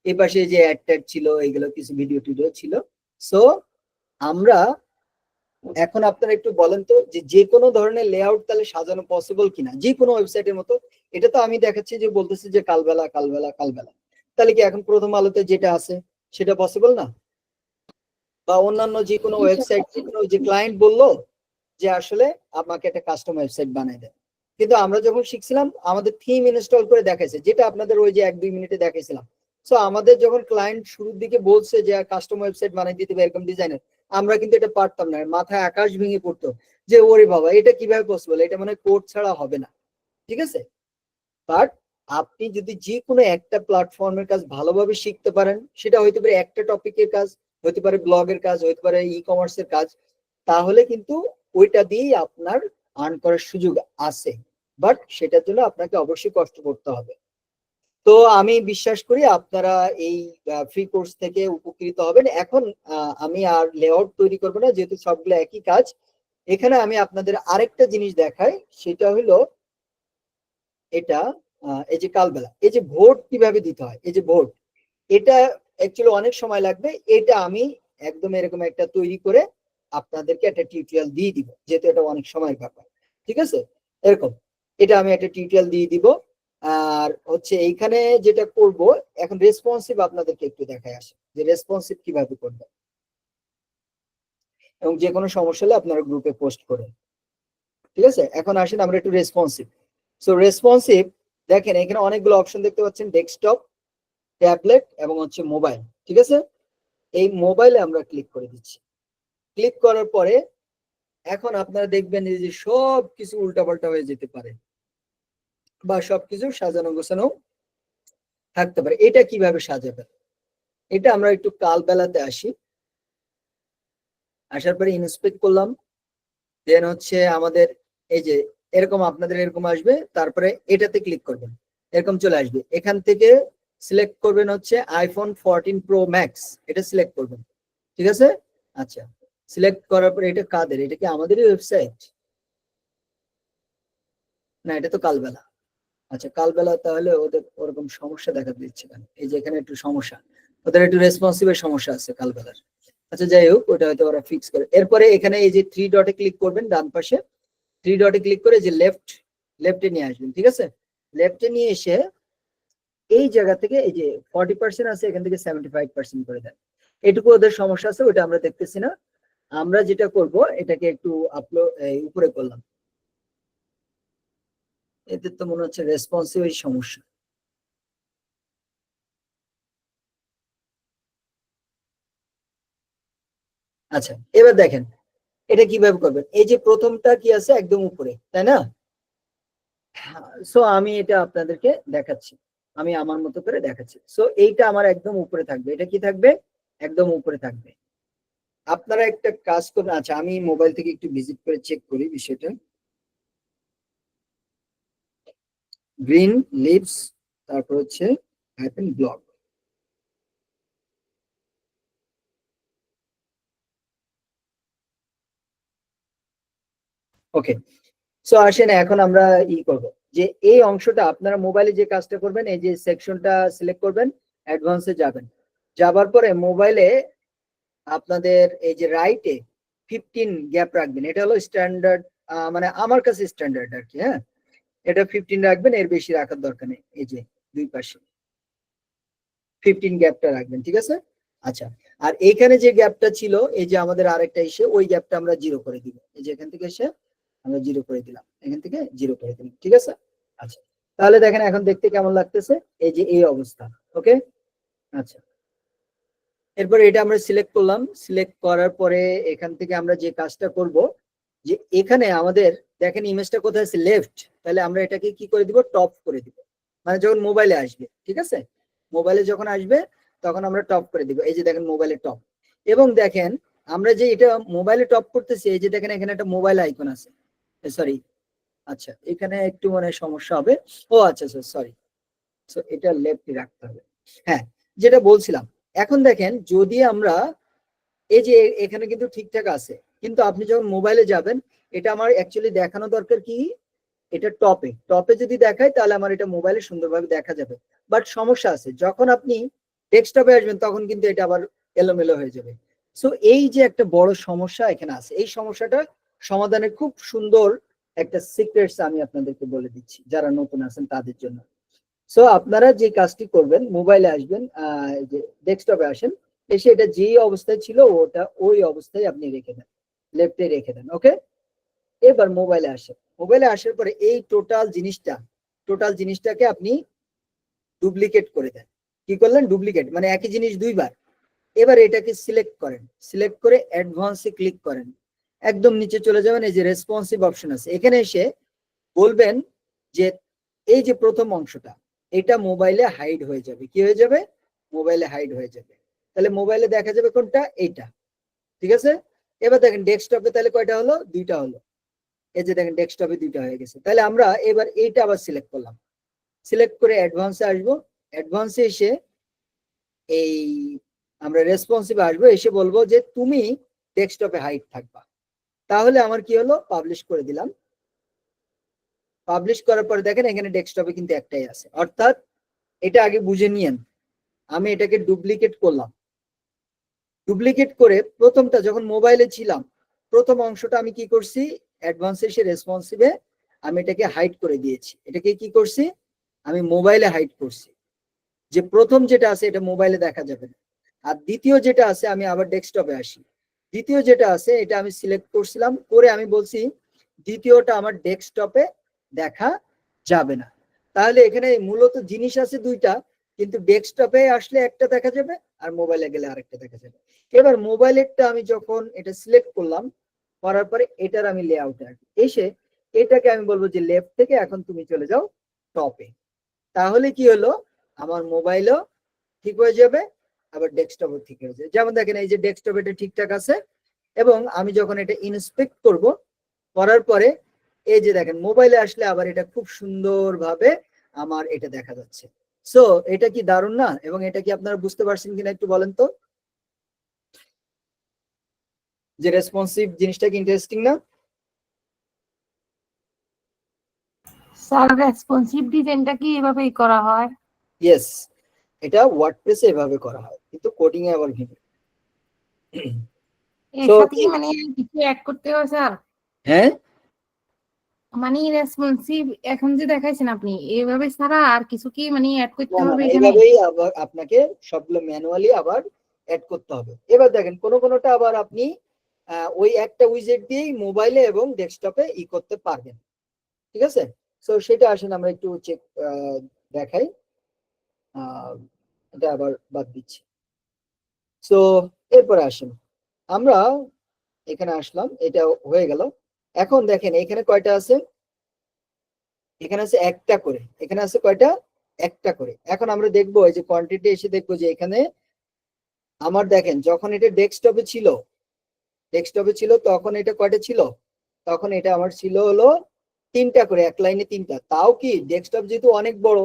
এই পাশে যে অ্যাড ছিল, এইগুলো কিছু ভিডিও টিডিও ছিল। সো আমরা এখন আপনারা একটু বলেন তো যে কোনো ধরনের লেআউট তাহলে সাজানো পসিবল কিনা, যে কোনো ওয়েবসাইটের মতো। এটা তো আমি দেখাচ্ছি যে বলতেছি যে কালবেলা কালবেলা কালবেলা, তাহলে কি এখন প্রথম আলোতে যেটা আছে সেটা পসিবল না? বা অন্যান্য যে কোনো ওয়েবসাইট, যে কোনো যে ক্লায়েন্ট বললো যে আসলে আমাকে একটা কাস্টম ওয়েবসাইট বানাই দেয়, কিন্তু আমরা যখন শিখছিলাম আমাদের থিম ইনস্টল করে দেখাইছে, যেটা আপনাদের ওই যে 1-2 মিনিটে দেখাইছিলাম। সো আমাদের যখন ক্লায়েন্ট শুরুর দিকে বলছে যে কাস্টম ওয়েবসাইট বানাই দিতে হবে এরকম ডিজাইনের, আমরা কিন্তু এটা পারতাম না, মাথায় আকাশ ভেঙে পড়তো যে ওরে বাবা এটা কিভাবে পসিবল, এটা মানে কোড ছাড়া হবে না। ঠিক আছে, বাট আপনি যদি যে কোনো একটা প্ল্যাটফর্মের কাজ ভালোভাবে শিখতে পারেন, সেটা হইতে পারে একটা টপিকের কাজ, হতে পারে ব্লগের কাজ, হতে পারে ই কমার্সের কাজ, তাহলে কিন্তু ওইটা দিয়েই আপনার আর্ন করার সুযোগ আছে। বাট সেটার জন্য আপনাকে অবশ্যই কষ্ট করতে হবে। তো আমি বিশ্বাস করি আপনারা এই ফ্রি কোর্স থেকে উপকৃত হবেন। এখন আমি আর লেআউট তৈরি করবো না, যেহেতু সবগুলো একই কাজ। এখানে আমি আপনাদের আরেকটা জিনিস দেখাই, সেটা হলো এটা এই যে কালবেলা, এই যে ভোট কিভাবে দিতে হয়, এই যে ভোট, এটা অ্যাকচুয়ালি অনেক সময় লাগবে। এটা আমি একদম এরকম একটা তৈরি করে আপনাদেরকে একটা টিউটোরিয়াল দিয়ে দিব, যেহেতু এটা অনেক সময়ের ব্যাপার। ঠিক আছে, এরকম এটা আমি একটা টিউটোরিয়াল দিয়ে দিব। আর হচ্ছে এইখানে যেটা করব এখন, রেসপন্সিভ আপনাদেরকে একটু দেখায় আসে যে রেসপন্সিভ কিভাবে করবে, এবং যে কোনো সমস্যা হলে আপনারা গ্রুপে পোস্ট করেন। ঠিক আছে, এখন আসেন আমরা একটু রেসপন্সিভ। সো রেসপন্সিভ দেখেন এখানে অনেকগুলো অপশন দেখতে পাচ্ছেন, ডেস্কটপ, ট্যাবলেট এবং হচ্ছে মোবাইল। ঠিক আছে, এই মোবাইলে আমরা ক্লিক করে দিচ্ছি। ক্লিক করার পরে এখন আপনারা দেখবেন যে সব কিছু উল্টাপাল্টা হয়ে যেতে পারে, বা সবকিছু সাজানো গোছানো থাকতে পারে। এটা কিভাবে সাজাবেন, এটা আমরা একটু কালবেলাতে আসি। আসার পরে ইন্সপেক্ট করলাম, দেন হচ্ছে আমাদের এই যে এরকম আপনাদের এরকম আসবে, তারপরে এটাতে ক্লিক করবেন, এরকম চলে আসবে। এখান থেকে সিলেক্ট করবেন হচ্ছে আইফোন 14 প্রো ম্যাক্স, এটা সিলেক্ট করবেন। ঠিক আছে, আচ্ছা সিলেক্ট করার পরে এটা কাদের, এটা কি আমাদেরই ওয়েবসাইট? না, এটা তো কালবেলা। আচ্ছা কালবেলা, তাহলে ওদের ওরকম সমস্যা দেখা দিচ্ছে কেন? এই যে এখানে একটু সমস্যা, ওদের একটু রেসপন্সিভের সমস্যা আছে কালবেলার। আচ্ছা যাই হোক, ওটা হয়তো ওরা ফিক্স করে। এরপরে এখানে এই যে 3 ডটে ক্লিক করবেন, ডান পাশে 3 ডটে ক্লিক করে যে লেফটে নিয়ে আসবেন। ঠিক আছে, লেফটে নিয়ে এসে এই জায়গা থেকে এই যে 40% আছে, এখান থেকে 75% করে দেন। এটুকু ওদের সমস্যা আছে, ওটা আমরা দেখতেছি না। আমরা যেটা করব, এটাকে একটু আপলোড উপরে করলাম। এতে তো মনে হচ্ছে রেসপন্সিভ সমস্যা। আচ্ছা এবার দেখেন এটা কিভাবে করবেন। এই যে প্রথমটা কি আছে একদম উপরে, তাই না? সো আমি এটা আপনাদেরকে দেখাচ্ছি, আমি আমার মতো করে দেখাচ্ছি। সো এইটা আমার একদম উপরে থাকবে, এটা কি থাকবে, একদম উপরে থাকবে। আপনারা একটা কাজ করবেন, আচ্ছা আমি মোবাইল থেকে একটু ভিজিট করে চেক করি বিষয়টা। গ্রিন লিভস, তারপর হচ্ছে ব্লগ। ওকে, সো আসেন এখন আমরা ই করব, যে এই অংশটা আপনারা মোবাইলে যে কাজটা করবেন, এই যে সেকশনটা সিলেক্ট করবেন, অ্যাডভান্সে যাবেন। যাবার পরে মোবাইলে আপনাদের এই যে রাইটে 15 গ্যাপ রাখবেন, এটা হলো স্ট্যান্ডার্ড, মানে আমার কাছে স্ট্যান্ডার্ড আর কি। হ্যাঁ, এটা 15 রাখবেন, এর বেশি রাখার দরকার নেই। এই যে দুই পাশে 15 গ্যাপটা রাখবেন। ঠিক আছে, আচ্ছা আর এইখানে যে গ্যাপটা ছিল, এই যে আমাদের আরেকটা এসে ওই গ্যাপটা আমরা 0 করে দিব। এই যে এখান থেকে এসে আমরা 0 করে দিলাম, এখান থেকে 0 করে দিলাম। ঠিক আছে, আচ্ছা তাহলে দেখেন এখন দেখতে কেমন লাগতেছে, এই যে এই অবস্থা। ওকে, আচ্ছা এরপরে এটা আমরা সিলেক্ট করলাম। সিলেক্ট করার পরে এখান থেকে আমরা যে কাজটা করব, যে এখানে আমাদের দেখেন ইমেজটা কোথায় আছে, লেফট, তাহলে আমরা এটাকে কি করে দিব, টপ করে দিব। মানে যখন মোবাইলে আসবে, ঠিক আছে, মোবাইলে যখন আসবে তখন আমরা টপ করে দিব। এই যে দেখেন মোবাইলে টপ, এবং দেখেন আমরা যে এটা মোবাইলে টপ করতেছি, এই যে দেখেন এখানে একটা মোবাইল আইকন আছে, সরি আচ্ছা এখানে একটু মানে সমস্যা হবে। ও আচ্ছা সরি, সো এটা লেফটে রাখতে হবে। হ্যাঁ, যেটা বলছিলাম, এখন দেখেন যদি আমরা এই যে এখানে কিন্তু ঠিকঠাক আছে, কিন্তু আপনি যখন মোবাইলে যাবেন, এটা আমার অ্যাকচুয়ালি দেখানো দরকার কি, এটা টপে যদি দেখায় তাহলে আমার এটা মোবাইলে সুন্দরভাবে দেখা যাবে। বাট সমস্যা আছে, যখন আপনি ডেস্কটপে আসবেন তখন কিন্তু এটা আবার এলোমেলো হয়ে যাবে। সো এই যে একটা বড় সমস্যা এখানে আছে, এই সমস্যাটা সমাধানের খুব সুন্দর একটা সিক্রেটস আমি আপনাদেরকে বলে দিচ্ছি যারা নতুন আছেন তাদের জন্য। সো আপনারা যে কাজটি করবেন, মোবাইলে আসবেন, যে ডেস্কটপে আসেন, এসে এটা যে অবস্থায় ছিল ওটা ওই অবস্থায় আপনি রেখে দেন, লেফটে রেখে দেন। ওকে, এবার মোবাইলে আসেন। মোবাইলে আসার পরে এই টোটাল জিনিসটাকে আপনি ডুপ্লিকেট করে দেন। কি করলেন? ডুপ্লিকেট, মানে একই জিনিস দুইবার। এবার এটাকে সিলেক্ট করেন, সিলেক্ট করে অ্যাডভান্সে ক্লিক করেন, একদম নিচে চলে যাবেন, এই যে রেসপন্সিভ অপশন আছে, এখানে এসে বলবেন যে এই যে প্রথম অংশটা এটা মোবাইলে হাইড হয়ে যাবে। কি হয়ে যাবে? মোবাইলে হাইড হয়ে যাবে। তাহলে মোবাইলে দেখা যাবে কোনটা? এইটা। ঠিক আছে, এবার দেখেন ডেস্কটপে তাহলে কয়টা হলো? দুইটা হলো। এই যে দেখেন ডেস্কটপে দুইটা হয়ে গেছে। তাহলে আমরা এবার এইটা আবার সিলেক্ট করলাম, সিলেক্ট করে অ্যাডভান্সে আসবো, অ্যাডভান্সে এসে এই আমরা রেসপন্সিভে আসবো, এসে বলবো যে তুমি ডেস্কটপে হাইড থাকবা। তাহলে আমার কি হলো? পাবলিশ করে দিলাম। পাবলিশ করার পরে দেখেন এখানে ডেস্কটপে কিন্তু একটাই আছে, অর্থাৎ এটা আগে বুঝে নিয়েন। আমি এটাকে ডুপ্লিকেট করলাম, ডুপ্লিকেট করে প্রথমটা যখন মোবাইলে ছিলাম প্রথম অংশটা আমি কি করছি? অ্যাডভান্সে এসে রেসপন্সিভে আমি এটাকে হাইড করে দিয়েছি। এটাকে কি করছি? আমি মোবাইলে হাইড করছি। যে প্রথম যেটা আছে এটা মোবাইলে দেখা যাবে না। আর দ্বিতীয় যেটা আছে, আমি আবার ডেস্কটপে আসি, দ্বিতীয় যেটা আছে এটা আমি সিলেক্ট করছিলাম, করে আমি বলছি দ্বিতীয়টা আমার ডেস্কটপে দেখা যাবে না। তাহলে এখানে মূলত জিনিস আছে দুইটা, কিন্তু ডেস্কটপে আসলে একটা দেখা যাবে আর মোবাইলে গেলে আরেকটা দেখা যাবে। এবার মোবাইলেরটা আমি যখন এটা সিলেক্ট করলাম, করার পরে এটার আমি লেআউটে আসবো, এসে এটাকে আমি বলবো যে লেফট থেকে এখন তুমি চলে যাও টপে। তাহলে কি হলো? আমার মোবাইলও ঠিক হয়ে যাবে, আবার ডেস্কটপও ঠিক হয়ে যাবে। যেমন দেখেন এই যে ডেস্কটপ এটা ঠিকঠাক আছে, এবং আমি যখন এটা ইন্সপেক্ট করব, করার পরে এই যে দেখেন মোবাইলে আসলে আবার এটা খুব সুন্দরভাবে আমার এটা দেখা যাচ্ছে। সো এটা কি দারুণ না? এবং এটা কি আপনারা বুঝতে পারছেন কিনা একটু বলেন তো, যে রেসপন্সিভ জিনিসটা কি ইন্টারেস্টিং না? স্যার রেসপন্সিভ ডিজাইনটা কি এভাবেই করা হয়? ইয়েস, এটা ওয়ার্ডপ্রেসে এভাবে করা হয়, কিন্তু কোডিং এ আবার ভিন্ন। এর সো সাথে কি মানে কিছু অ্যাড করতে হয় স্যার? হ্যাঁ, মানে রেসপন্সিভ এখন যে দেখাইছেন আপনি, এভাবে ছাড়া আর কিছু কি মানে অ্যাড করতে না না হবে না, এখানে? এইভাবেই আবার আপনাকে সবগুলো ম্যানুয়ালি আবার অ্যাড করতে হবে। এবার দেখেন কোনোটা আবার আপনি ওই একটা উইজেট দিয়েই মোবাইলে এবং ডেস্কটপে করতে পারবেন। ঠিক আছে, সো সেটা আসেন আমরা একটু চেক দেখাই। এটা আবার বাদ দিচ্ছি। সো এরপরে আসেন, আমরা এখানে আসলাম, এটা হয়ে গেল। এখন দেখেন এখানে কয়টা আছে? এখানে আছে একটা করে। এখানে আছে কয়টা? একটা করে। এখন আমরা দেখবো এই যে কোয়ান্টিটি এসে দেখবো যে এখানে আমার দেখেন যখন এটা ডেস্কটপে ছিল তখন এটা কয়টা ছিল? তখন এটা আমার ছিল হলো তিনটা করে, এক লাইনে তিনটা। তাও কি ডেস্কটপ যেহেতু অনেক বড়,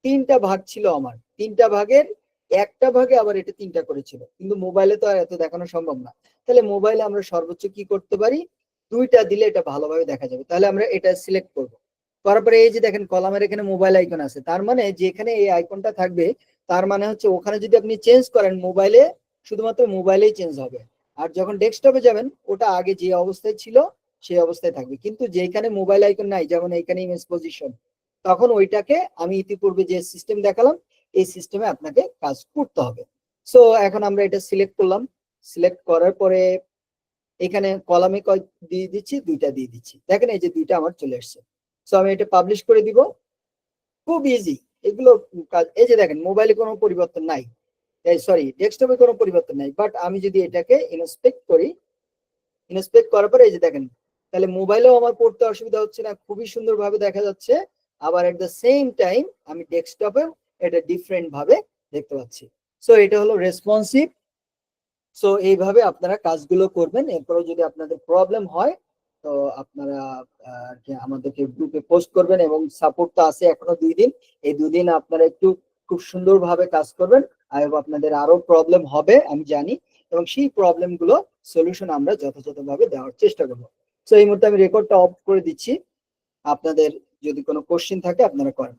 তিনটা ভাগ ছিল আমার, তিনটা ভাগের একটা ভাগে আবার এটা তিনটা করে ছিল, কিন্তু মোবাইলে তো আর এত দেখানো সম্ভব না। তাহলে মোবাইলে আমরা সর্বোচ্চ কি করতে পারি? দুইটা দিলে এটা ভালোভাবে দেখা যাবে। তাহলে আমরা এটা সিলেক্ট করব, করার পরে এই যে দেখেন কলামের এখানে মোবাইল আইকন আছে, তার মানে যেখানে এই আইকনটা থাকবে তার মানে হচ্ছে ওখানে যদি আপনি চেঞ্জ করেন মোবাইলে, শুধুমাত্র মোবাইলেই চেঞ্জ হবে। আর যখন ডেস্কটপে যাবেন ওটা আগে যে অবস্থায় ছিল সেই অবস্থায় থাকবে। কিন্তু যেখানে মোবাইল আইকন নাই, যেমন এইখানে ইমেজ পজিশন, তখন ওইটাকে আমি ইতিপূর্বে যে সিস্টেম দেখালাম এই সিস্টেমে আপনাকে কাজ করতে হবে। সো এখন আমরা এটা সিলেক্ট করলাম, সিলেক্ট করার পরে এখানে কলামে কয় দিয়ে দিচ্ছি? দুইটা দিয়ে দিচ্ছি। দেখেন এই যে দুইটা আমার চলে আসছে। সো আমি এটা পাবলিশ করে দিব, খুব ইজি এগুলো কাজ। এই যে দেখেন মোবাইলে কোনো পরিবর্তন নাই, সরি ডেস্কটপে কোনো পরিবর্তন নাই, বাট আমি যদি এটাকে ইন্সপেক্ট করি, ইন্সপেক্ট করার পরে এই যে দেখেন, তাহলে মোবাইলেও আমার পড়তে অসুবিধা হচ্ছে না, খুবই সুন্দরভাবে দেখা যাচ্ছে। আবার এট দ্য সেম টাইম আমি ডেস্কটপেও এটা ডিফারেন্ট ভাবে দেখতে পাচ্ছি। সো এটা হলো রেসপন্সিভ। সো এইভাবে আপনারা কাজগুলো করবেন। এরপরে যদি আপনাদের প্রবলেম হয় তো আপনারা আমাদেরকে গ্রুপে পোস্ট করবেন, এবং সাপোর্ট তো আছে এখনো 2 দিন। এই 2 দিন আপনারা একটু খুব সুন্দরভাবে কাজ করবেন। আর আপনাদের আরো প্রবলেম হবে আমি জানি, এবং সেই প্রবলেম গুলো সলিউশন আমরা যথাযথভাবে দেওয়ার চেষ্টা করবো। তো এই মুহূর্তে আমি রেকর্ডটা অফ করে দিচ্ছি, আপনাদের যদি কোনো কোশ্চেন থাকে আপনারা করেন।